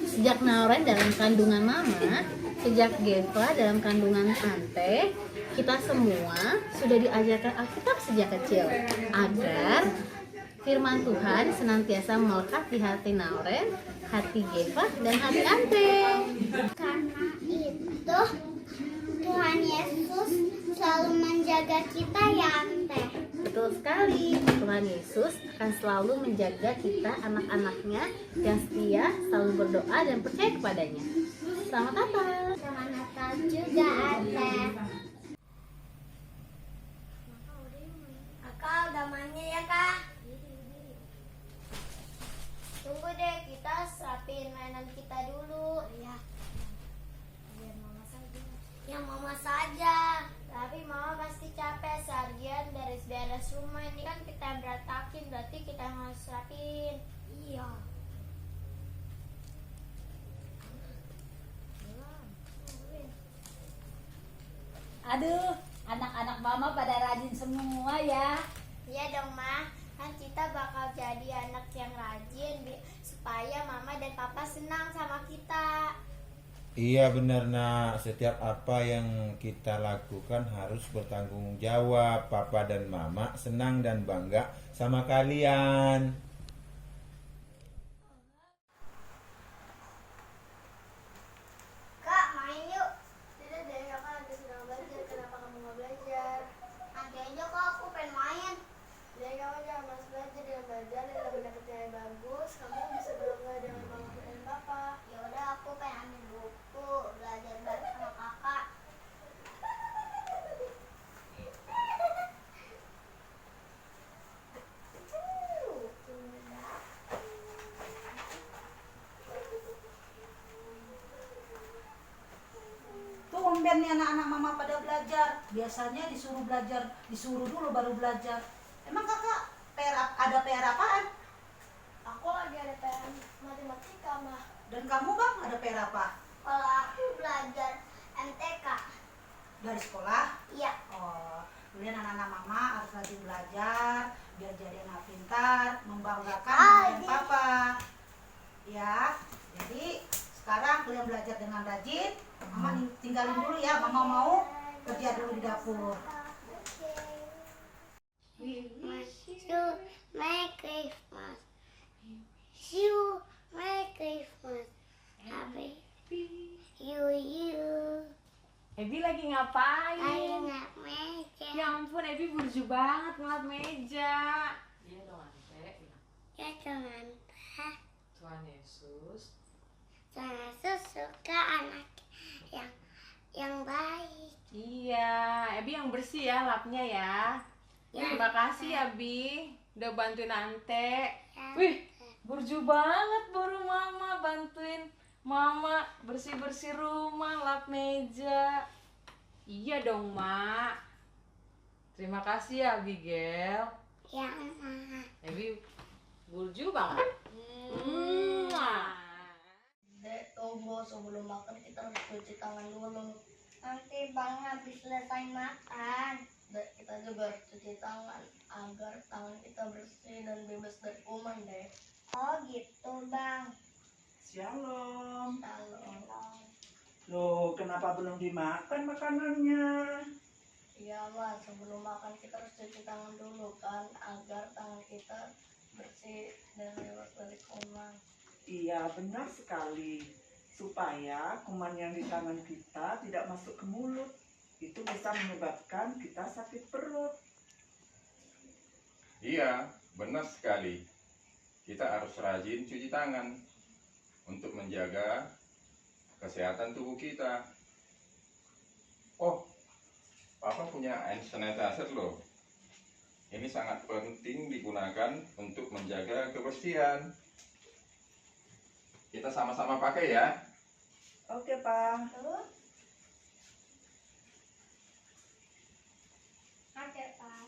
Sejak Nauren dalam kandungan mama, sejak Geva dalam kandungan tante, kita semua sudah diajarkan Alkitab sejak kecil agar firman Tuhan senantiasa melekat di hati Nauren, hati Geva, dan hati Ante. Karena itu Tuhan Yesus selalu menjaga kita ya Ante. Betul sekali, Tuhan Yesus akan selalu menjaga kita anak-anaknya yang setia, selalu berdoa dan percaya kepadanya. Selamat Natal. Selamat Natal juga Ante. Kakak udah mainnya ya kak? Tunggu deh, kita rapiin mainan kita dulu. Iya. Biar mama saja. Ya mama saja. Tapi mama pasti capek seharian beres-beres rumah. Ini kan kita yang berantakin, berarti kita yang harus rapiin. Iya. Aduh, anak-anak mama pada rajin semua ya. Iya dong ma, kan kita bakal jadi anak yang rajin supaya mama dan papa senang sama kita. Iya benar nak, setiap apa yang kita lakukan harus bertanggung jawab. Papa dan mama senang dan bangga sama kalian. Kak, main yuk. Tidak deh, kakak lagi sedang belajar. Kenapa kamu nggak belajar? Nanti aja kak, aku pengen main. Jadi kamu jangan malas belajar, dengan belajar dan dapat nilai bagus. Kamu bisa bangga dengan mama dan papa. Ya udah, aku pengen ambil buku, belajar bareng sama kakak. Tumben nih anak-anak mama pada belajar. Biasanya disuruh dulu baru belajar. Emang kakak ada PR apaan? Aku lagi ada PR matematika mah. Dan kamu bang ada PR apa? Kalau aku belajar MTK. Dari sekolah? Iya. Oh, kemudian anak-anak mama harus rajin belajar biar jadi anak pintar, membanggakan mama dan papa. Ya, jadi sekarang kalian belajar dengan rajin. Mama tinggalin dulu ya, mama mau kerja dulu di dapur. Wish you Merry Christmas. You Merry Christmas. Happy you. Ebi lagi ngapain? Lagi ngelap meja. Ya ampun, Ebi burju banget ngelap meja. Iya dong, Ante. Ya Tuhan, Tuhan Yesus. Tuhan Yesus suka anak yang baik. Iya, Ebi yang bersih ya lapnya ya. Terima kasih ya Bi, udah bantuin Ante. Wih, burju banget baru mama bantuin mama bersih-bersih rumah, lap meja. Iya dong, Mak. Terima kasih ya, Abigail. Ya, Ma. Ebi burju banget. Dek, tunggu sebelum makan kita harus cuci tangan dulu. Nanti Bang habis selesai makan. Dek, kita juga harus cuci tangan agar tangan kita bersih dan bebas dari kuman, Dek. Oh gitu, Bang. Shalom. Shalom. Loh, kenapa belum dimakan makanannya? Iya, Mas. Sebelum makan kita harus cuci tangan dulu kan agar tangan kita bersih dan bebas dari kuman. Iya, benar sekali. Supaya kuman yang di tangan kita tidak masuk ke mulut. Itu bisa menyebabkan kita sakit perut. Iya, benar sekali. Kita harus rajin cuci tangan untuk menjaga kesehatan tubuh kita. Oh, Papa punya hand sanitizer loh. Ini sangat penting digunakan untuk menjaga kebersihan. Kita sama-sama pakai ya. Oke, Pak. Oke, Pak.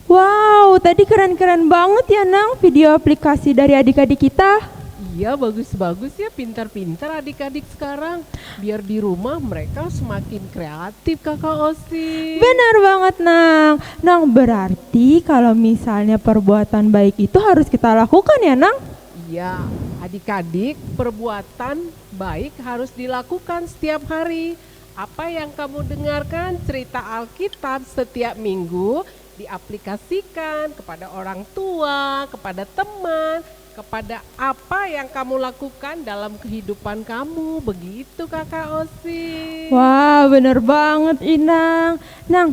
Wow, tadi keren-keren banget ya Nang video aplikasi dari adik-adik kita. Iya, bagus-bagus ya, pintar-pintar adik-adik sekarang. Biar di rumah mereka semakin kreatif, Kakak Osi. Benar banget Nang. Nang, berarti kalau misalnya perbuatan baik itu harus kita lakukan ya Nang? Iya, adik-adik, perbuatan baik harus dilakukan setiap hari. Apa yang kamu dengarkan cerita Alkitab setiap minggu diaplikasikan kepada orang tua, kepada teman, kepada apa yang kamu lakukan dalam kehidupan kamu. Begitu Kakak Osi. Wah, bener banget Inang. Nang,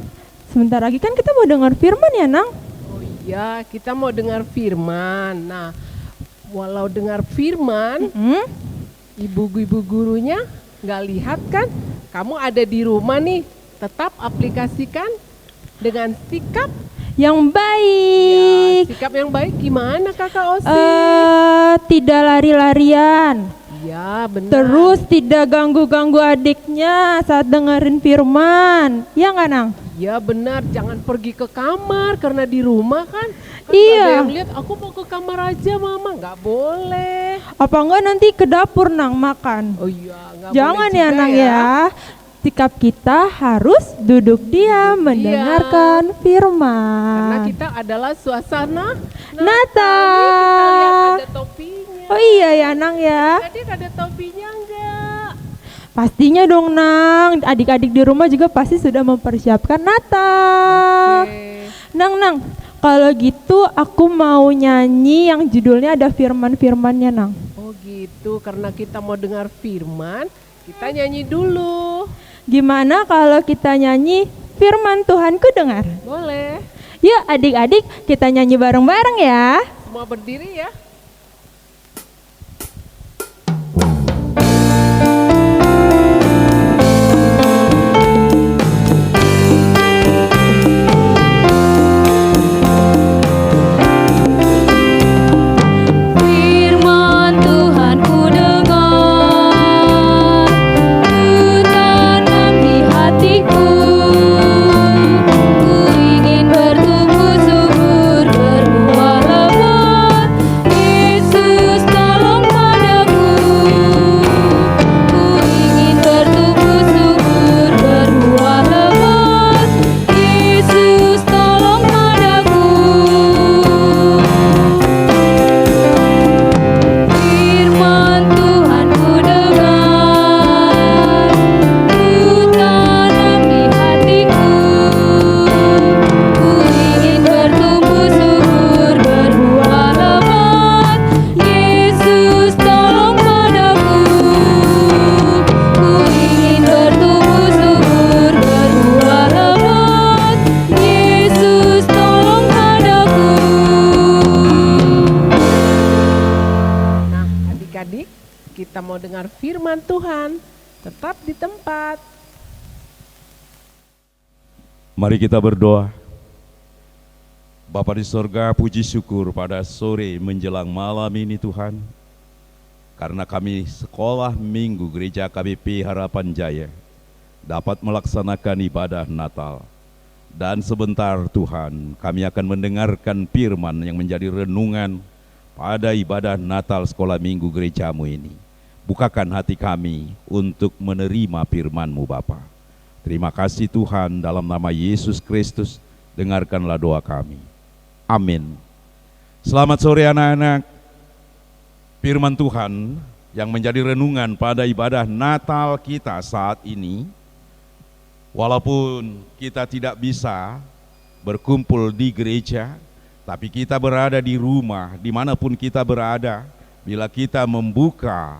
sebentar lagi kan kita mau dengar firman ya Nang? Oh iya, kita mau dengar firman. Nah, walau dengar firman, ibu-ibu gurunya nggak lihat kan? Kamu ada di rumah nih, tetap aplikasikan dengan sikap yang baik. Ya, sikap yang baik gimana Kakak Osi? Tidak lari-larian. Ya, benar. Terus tidak ganggu-ganggu adiknya saat dengerin firman. Ya nggak Nang? Ya benar, jangan pergi ke kamar karena di rumah kan. Iya. Ada yang lihat aku mau ke kamar aja Mama, nggak boleh. Apa enggak nanti ke dapur Nang makan? Oh iya, nggak jangan boleh ya juga Nang ya. Sikap kita harus duduk diam mendengarkan firman. Karena kita adalah suasana Natal. Kita lihat ada topinya. Oh iya ya Nang ya. Adik ada topinya enggak? Pastinya dong Nang. Adik-adik di rumah juga pasti sudah mempersiapkan Natal. Nang, kalau gitu aku mau nyanyi yang judulnya ada firman-firmannya Nang. Oh gitu, karena kita mau dengar firman, kita nyanyi dulu. Gimana kalau kita nyanyi firman Tuhanku dengar? Boleh. Yuk adik-adik kita nyanyi bareng-bareng ya. Semua berdiri ya. Kita mau dengar firman Tuhan, tetap di tempat. Mari kita berdoa. Bapa di sorga, puji syukur pada sore menjelang malam ini Tuhan. Karena kami sekolah minggu Gereja KBP Harapan Jaya dapat melaksanakan ibadah Natal. Dan sebentar Tuhan, kami akan mendengarkan firman yang menjadi renungan pada ibadah Natal sekolah minggu gerejamu ini. Bukakan hati kami untuk menerima firman-Mu Bapa. Terima kasih Tuhan, dalam nama Yesus Kristus, dengarkanlah doa kami. Amin. Selamat sore anak-anak. Firman Tuhan yang menjadi renungan pada ibadah Natal kita saat ini, walaupun kita tidak bisa berkumpul di gereja, tapi kita berada di rumah, dimanapun kita berada, bila kita membuka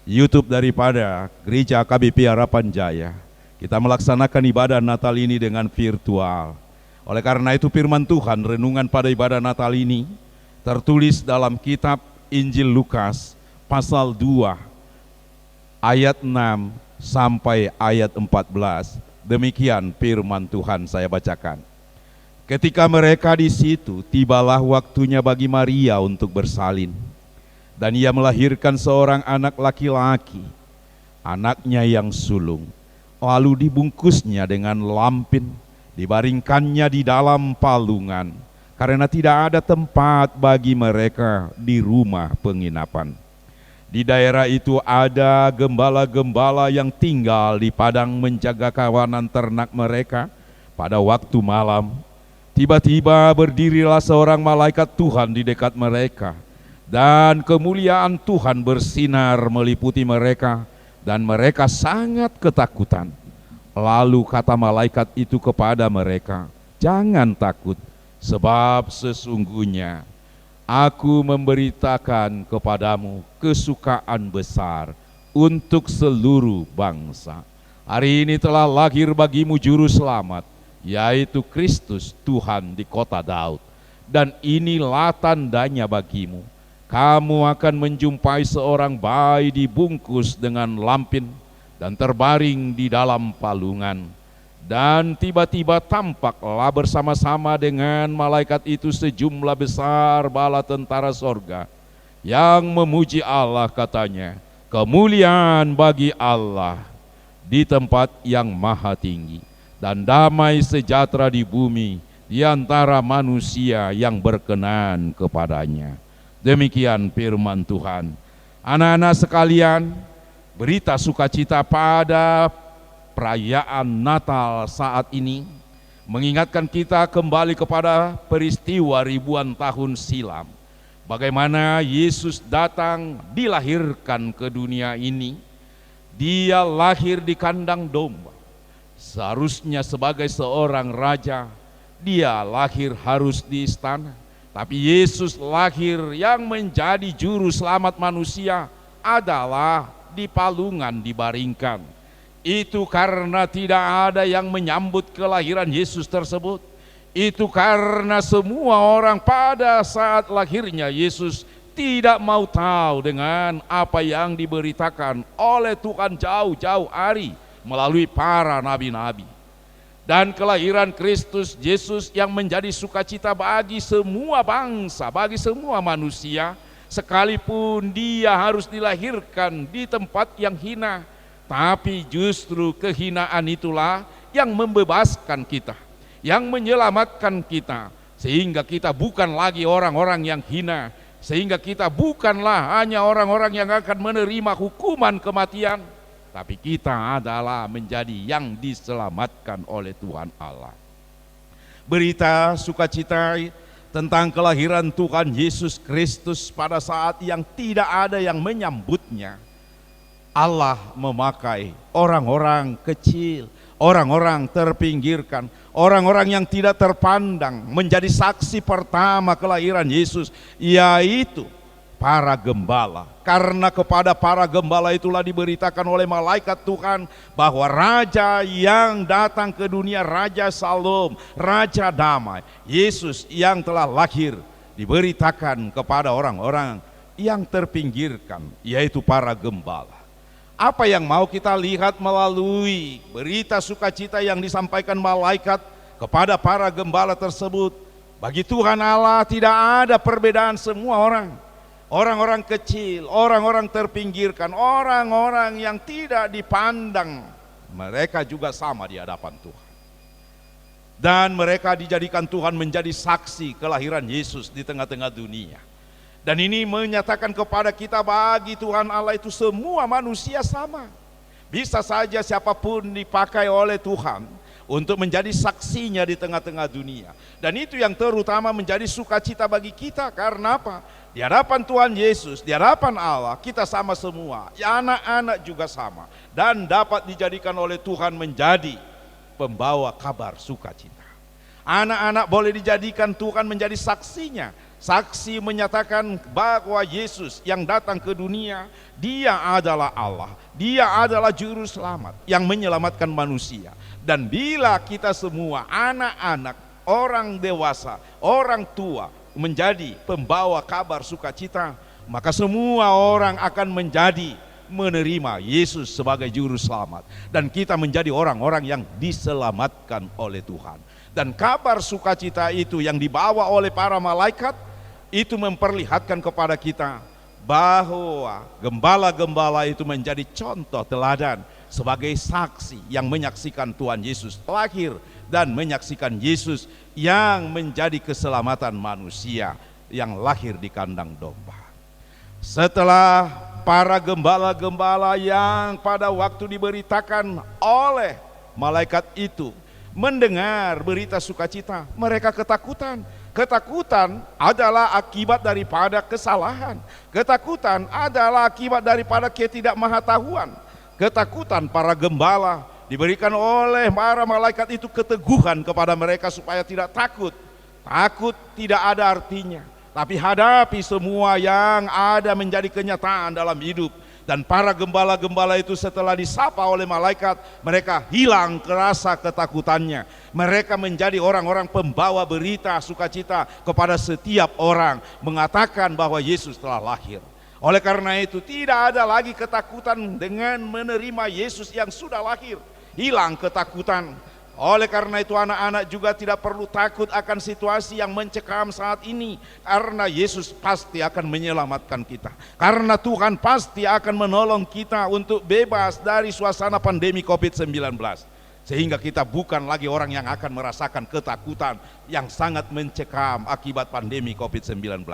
YouTube daripada Gereja KBP Harapan Jaya, kita melaksanakan ibadah Natal ini dengan virtual. Oleh karena itu firman Tuhan renungan pada ibadah Natal ini tertulis dalam kitab Injil Lukas pasal 2 ayat 6 sampai ayat 14. Demikian firman Tuhan, saya bacakan. Ketika mereka di situ, tibalah waktunya bagi Maria untuk bersalin. Dan ia melahirkan seorang anak laki-laki, anaknya yang sulung. Lalu dibungkusnya dengan lampin, dibaringkannya di dalam palungan, karena tidak ada tempat bagi mereka di rumah penginapan. Di daerah itu ada gembala-gembala yang tinggal di padang menjaga kawanan ternak mereka. Pada waktu malam, tiba-tiba berdirilah seorang malaikat Tuhan di dekat mereka, dan kemuliaan Tuhan bersinar meliputi mereka, dan mereka sangat ketakutan. Lalu kata malaikat itu kepada mereka, "Jangan takut, sebab sesungguhnya Aku memberitakan kepadamu kesukaan besar untuk seluruh bangsa. Hari ini telah lahir bagimu juru selamat, yaitu Kristus Tuhan di kota Daud. Dan inilah tandanya bagimu. Kamu akan menjumpai seorang bayi dibungkus dengan lampin dan terbaring di dalam palungan. Dan tiba-tiba tampaklah bersama-sama dengan malaikat itu sejumlah besar bala tentara sorga yang memuji Allah, katanya, kemuliaan bagi Allah di tempat yang maha tinggi, dan damai sejahtera di bumi di antara manusia yang berkenan kepadanya. Demikian firman Tuhan. Anak-anak sekalian, berita sukacita pada perayaan Natal saat ini mengingatkan kita kembali kepada peristiwa ribuan tahun silam. Bagaimana Yesus datang, dilahirkan ke dunia ini. Dia lahir di kandang domba. Seharusnya sebagai seorang raja, dia lahir harus di istana. Tapi Yesus lahir yang menjadi juru selamat manusia adalah di palungan dibaringkan. Itu karena tidak ada yang menyambut kelahiran Yesus tersebut. Itu karena semua orang pada saat lahirnya Yesus tidak mau tahu dengan apa yang diberitakan oleh Tuhan jauh-jauh hari melalui para nabi-nabi. Dan kelahiran Kristus Yesus yang menjadi sukacita bagi semua bangsa, bagi semua manusia, sekalipun dia harus dilahirkan di tempat yang hina. Tapi justru kehinaan itulah yang membebaskan kita, yang menyelamatkan kita, sehingga kita bukan lagi orang-orang yang hina, sehingga kita bukanlah hanya orang-orang yang akan menerima hukuman kematian, tapi kita adalah menjadi yang diselamatkan oleh Tuhan Allah. Berita sukacita tentang kelahiran Tuhan Yesus Kristus pada saat yang tidak ada yang menyambutnya. Allah memakai orang-orang kecil, orang-orang terpinggirkan, orang-orang yang tidak terpandang menjadi saksi pertama kelahiran Yesus, yaitu para gembala. Karena kepada para gembala itulah diberitakan oleh malaikat Tuhan bahwa Raja yang datang ke dunia, Raja Salom, Raja Damai, Yesus yang telah lahir, diberitakan kepada orang-orang yang terpinggirkan, yaitu para gembala. Apa yang mau kita lihat melalui berita sukacita yang disampaikan malaikat kepada para gembala tersebut? Bagi Tuhan Allah tidak ada perbedaan semua orang. Orang-orang kecil, orang-orang terpinggirkan, orang-orang yang tidak dipandang, mereka juga sama di hadapan Tuhan. Dan mereka dijadikan Tuhan menjadi saksi kelahiran Yesus di tengah-tengah dunia. Dan ini menyatakan kepada kita bagi Tuhan Allah itu semua manusia sama. Bisa saja siapapun dipakai oleh Tuhan untuk menjadi saksinya di tengah-tengah dunia. Dan itu yang terutama menjadi sukacita bagi kita. Karena apa? Di hadapan Tuhan Yesus, di hadapan Allah, kita sama semua. Anak-anak juga sama. Dan dapat dijadikan oleh Tuhan menjadi pembawa kabar sukacita. Anak-anak boleh dijadikan Tuhan menjadi saksinya. Saksi menyatakan bahwa Yesus yang datang ke dunia, dia adalah Allah, dia adalah juru selamat yang menyelamatkan manusia. Dan bila kita semua anak-anak, orang dewasa, orang tua menjadi pembawa kabar sukacita, maka semua orang akan menerima Yesus sebagai juru selamat, dan kita menjadi orang-orang yang diselamatkan oleh Tuhan. Dan kabar sukacita itu yang dibawa oleh para malaikat itu memperlihatkan kepada kita bahwa gembala-gembala itu menjadi contoh teladan sebagai saksi yang menyaksikan Tuhan Yesus lahir dan menyaksikan Yesus yang menjadi keselamatan manusia yang lahir di kandang domba. Setelah para gembala-gembala yang pada waktu diberitakan oleh malaikat itu mendengar berita sukacita, mereka ketakutan. Ketakutan adalah akibat daripada kesalahan. Ketakutan adalah akibat daripada ketidakmahatahuan. Ketakutan para gembala diberikan oleh para malaikat itu keteguhan kepada mereka supaya tidak takut. Takut tidak ada artinya, tapi hadapi semua yang ada menjadi kenyataan dalam hidup. Dan para gembala-gembala itu setelah disapa oleh malaikat, mereka hilang rasa ketakutannya. Mereka menjadi orang-orang pembawa berita sukacita kepada setiap orang, mengatakan bahwa Yesus telah lahir. Oleh karena itu tidak ada lagi ketakutan dengan menerima Yesus yang sudah lahir. Hilang ketakutan. Oleh karena itu anak-anak juga tidak perlu takut akan situasi yang mencekam saat ini, karena Yesus pasti akan menyelamatkan kita. Karena Tuhan pasti akan menolong kita untuk bebas dari suasana pandemi COVID-19. Sehingga kita bukan lagi orang yang akan merasakan ketakutan yang sangat mencekam akibat pandemi COVID-19.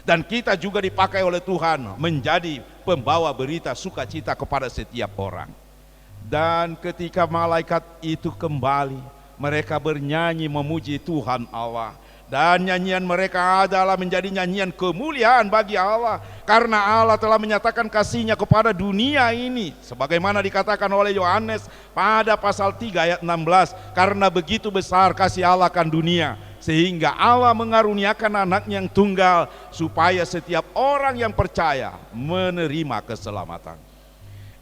Dan kita juga dipakai oleh Tuhan menjadi pembawa berita sukacita kepada setiap orang. Dan ketika malaikat itu kembali, mereka bernyanyi memuji Tuhan Allah. Dan nyanyian mereka adalah menjadi nyanyian kemuliaan bagi Allah, karena Allah telah menyatakan kasih-Nya kepada dunia ini, sebagaimana dikatakan oleh Yohanes pada pasal 3 ayat 16. Karena begitu besar kasih Allah akan dunia, sehingga Allah mengaruniakan anaknya yang tunggal, supaya setiap orang yang percaya menerima keselamatan.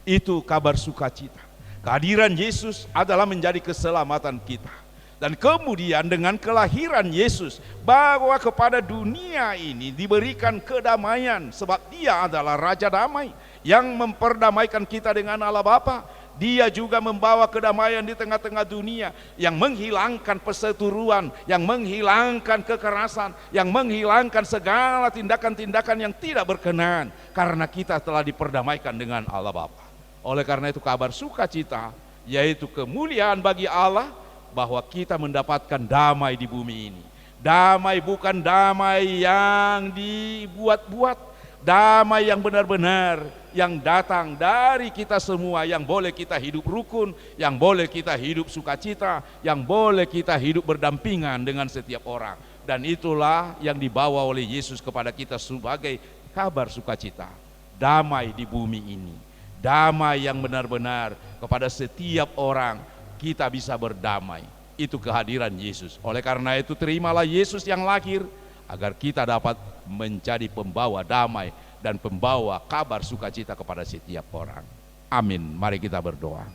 Itu kabar sukacita. Kehadiran Yesus adalah menjadi keselamatan kita. Dan kemudian dengan kelahiran Yesus, bahwa kepada dunia ini diberikan kedamaian, sebab Dia adalah Raja Damai yang memperdamaikan kita dengan Allah Bapa. Dia juga membawa kedamaian di tengah-tengah dunia, yang menghilangkan perseteruan, yang menghilangkan kekerasan, yang menghilangkan segala tindakan-tindakan yang tidak berkenan, karena kita telah diperdamaikan dengan Allah Bapa. Oleh karena itu kabar sukacita, yaitu kemuliaan bagi Allah, bahwa kita mendapatkan damai di bumi ini. Damai bukan damai yang dibuat-buat, damai yang benar-benar yang datang dari kita semua, yang boleh kita hidup rukun, yang boleh kita hidup sukacita, yang boleh kita hidup berdampingan dengan setiap orang. Dan itulah yang dibawa oleh Yesus kepada kita sebagai kabar sukacita. Damai di bumi ini. Damai yang benar-benar kepada setiap orang, kita bisa berdamai. Itu kehadiran Yesus. Oleh karena itu terimalah Yesus yang lahir, agar kita dapat menjadi pembawa damai dan pembawa kabar sukacita kepada setiap orang. Amin. Mari kita berdoa.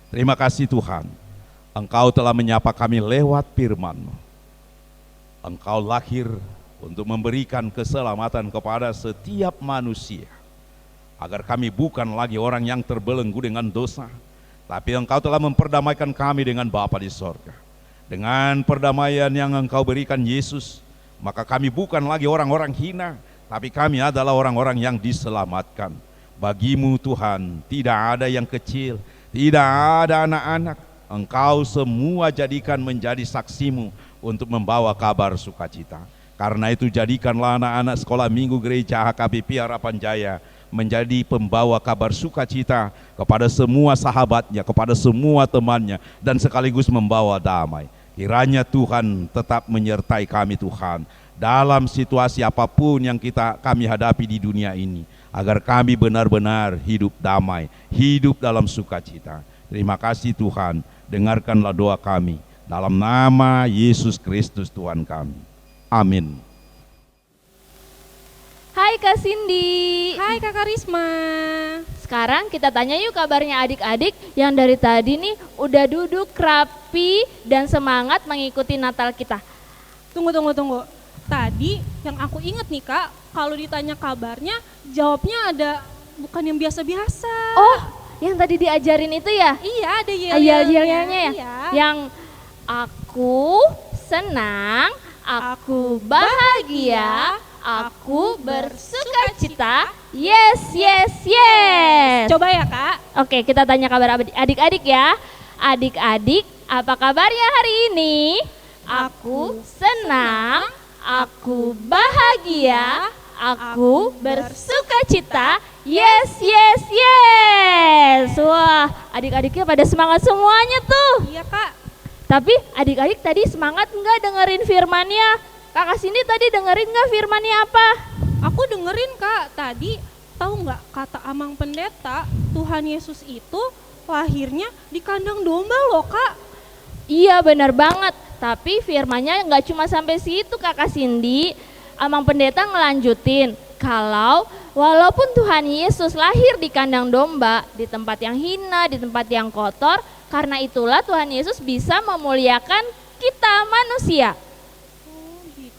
Terima kasih Tuhan, Engkau telah menyapa kami lewat firman-Mu. Engkau lahir untuk memberikan keselamatan kepada setiap manusia, agar kami bukan lagi orang yang terbelenggu dengan dosa, tapi Engkau telah memperdamaikan kami dengan Bapa di sorga. Dengan perdamaian yang Engkau berikan Yesus, maka kami bukan lagi orang-orang hina, tapi kami adalah orang-orang yang diselamatkan. Bagi-Mu Tuhan, tidak ada yang kecil, tidak ada anak-anak. Engkau semua jadikan menjadi saksi-Mu untuk membawa kabar sukacita. Karena itu jadikanlah anak-anak sekolah minggu gereja HKBP Harapan Jaya menjadi pembawa kabar sukacita kepada semua sahabatnya, kepada semua temannya, dan sekaligus membawa damai. Kiranya Tuhan tetap menyertai kami Tuhan dalam situasi apapun yang kami hadapi di dunia ini, agar kami benar-benar hidup damai, hidup dalam sukacita. Terima kasih Tuhan, dengarkanlah doa kami dalam nama Yesus Kristus Tuhan kami. Amin. Hai Kak Cindy. Hai Kakak Risma. Sekarang kita tanya yuk kabarnya adik-adik yang dari tadi nih udah duduk rapi dan semangat mengikuti Natal kita. Tunggu. tadi yang aku inget nih Kak, kalau ditanya kabarnya, jawabnya ada bukan yang biasa-biasa. Oh, yang tadi diajarin itu ya? Iya, ada yel-yelnya ya? Iya. Yang aku senang, aku bahagia, aku bersukacita. Yes, yes, yes. Coba ya Kak. Oke, kita tanya kabar adik-adik ya. Adik-adik, apa kabarnya hari ini? Aku senang, aku bahagia, aku bersukacita. Yes, yes, yes. Wah, adik-adiknya pada semangat semuanya tuh. Iya Kak. Tapi adik-adik tadi semangat nggak dengerin firmannya? Kakak Cindy tadi dengerin nggak firmannya apa? Aku dengerin Kak, tadi tahu nggak kata Amang Pendeta, Tuhan Yesus itu lahirnya di kandang domba loh Kak. Iya benar banget, tapi firmannya nggak cuma sampai situ Kakak Cindy. Amang Pendeta ngelanjutin, kalau walaupun Tuhan Yesus lahir di kandang domba, di tempat yang hina, di tempat yang kotor, karena itulah Tuhan Yesus bisa memuliakan kita manusia.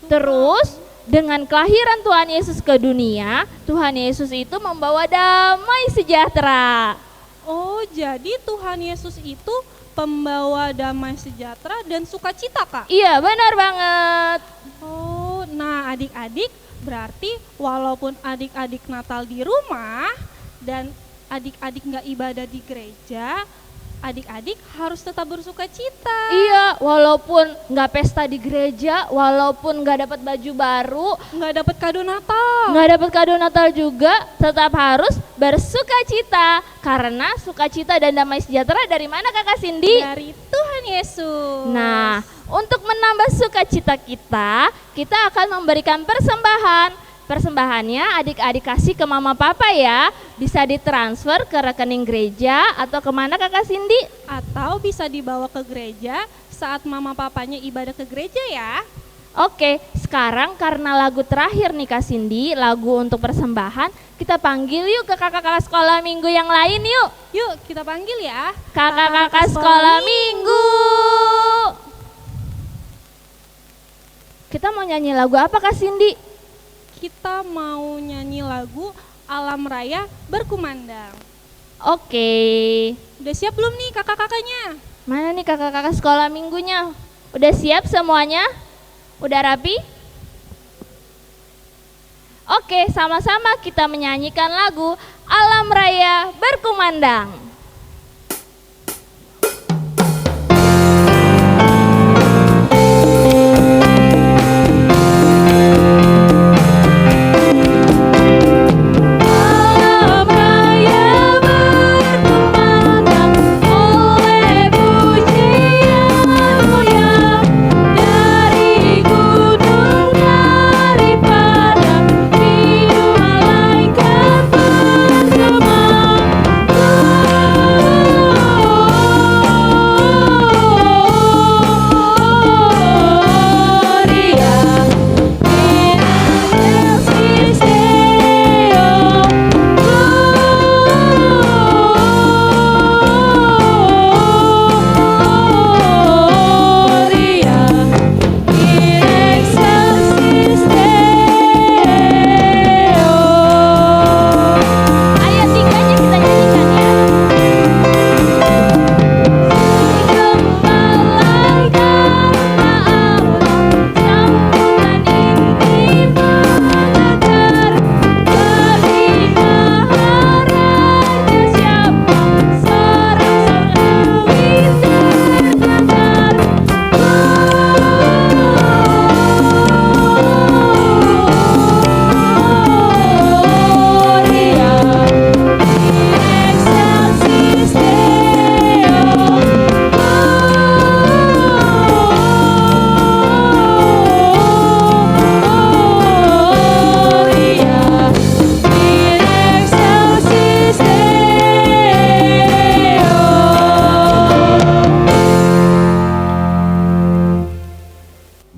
Terus dengan kelahiran Tuhan Yesus ke dunia, Tuhan Yesus itu membawa damai sejahtera. Oh, jadi Tuhan Yesus itu pembawa damai sejahtera dan sukacita Kak? Iya, benar banget. Oh, nah adik-adik berarti walaupun adik-adik Natal di rumah dan adik-adik nggak ibadah di gereja, adik-adik harus tetap bersukacita. Iya, walaupun nggak pesta di gereja, walaupun nggak dapat baju baru, nggak dapat kado Natal, nggak dapat kado Natal juga, tetap harus bersukacita. Karena sukacita dan damai sejahtera dari mana Kakak Cindy? Dari Tuhan Yesus. Nah, untuk menambah sukacita kita akan memberikan persembahan. Persembahannya adik-adik kasih ke mama papa ya. Bisa ditransfer ke rekening gereja atau kemana Kakak Cindy? Atau bisa dibawa ke gereja saat mama papanya ibadah ke gereja ya. Oke, sekarang karena lagu terakhir nih Kak Cindy, lagu untuk persembahan, kita panggil yuk ke kakak-kakak sekolah minggu yang lain yuk. Yuk kita panggil ya. Kakak-kakak sekolah minggu. Kita mau nyanyi lagu apa Kak Cindy? Kita mau nyanyi lagu Alam Raya Berkumandang. Oke. Udah siap belum nih kakak-kakaknya? Mana nih kakak-kakak sekolah minggunya? Udah siap semuanya? Udah rapi? Oke, sama-sama kita menyanyikan lagu Alam Raya Berkumandang.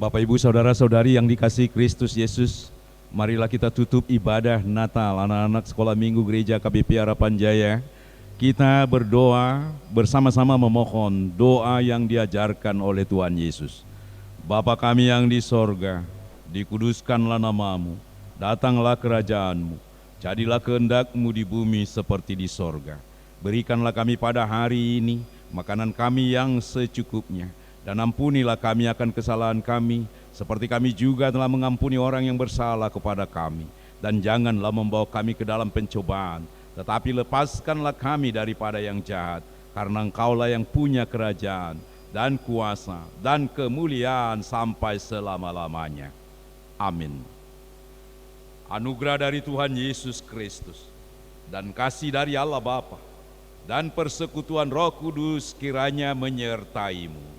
Bapak Ibu Saudara-saudari yang dikasihi Kristus Yesus, marilah kita tutup ibadah Natal anak-anak sekolah minggu gereja KBP Harapan Jaya. Kita berdoa bersama-sama memohon doa yang diajarkan oleh Tuhan Yesus. Bapa kami yang di sorga, dikuduskanlah namamu, datanglah kerajaanmu, jadilah kehendak-Mu di bumi seperti di sorga. Berikanlah kami pada hari ini makanan kami yang secukupnya, dan ampunilah kami akan kesalahan kami, seperti kami juga telah mengampuni orang yang bersalah kepada kami. Dan janganlah membawa kami ke dalam pencobaan, tetapi lepaskanlah kami daripada yang jahat, karena Engkaulah yang punya kerajaan, dan kuasa, dan kemuliaan sampai selama-lamanya. Amin. Anugerah dari Tuhan Yesus Kristus, dan kasih dari Allah Bapa, dan persekutuan Roh Kudus kiranya menyertaimu.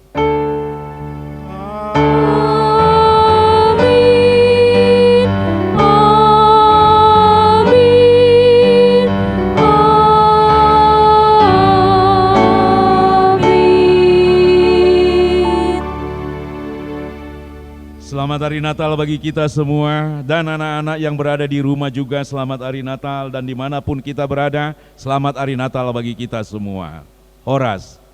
Selamat Hari Natal bagi kita semua, dan anak-anak yang berada di rumah juga selamat Hari Natal, dan dimanapun kita berada, selamat Hari Natal bagi kita semua. Horas.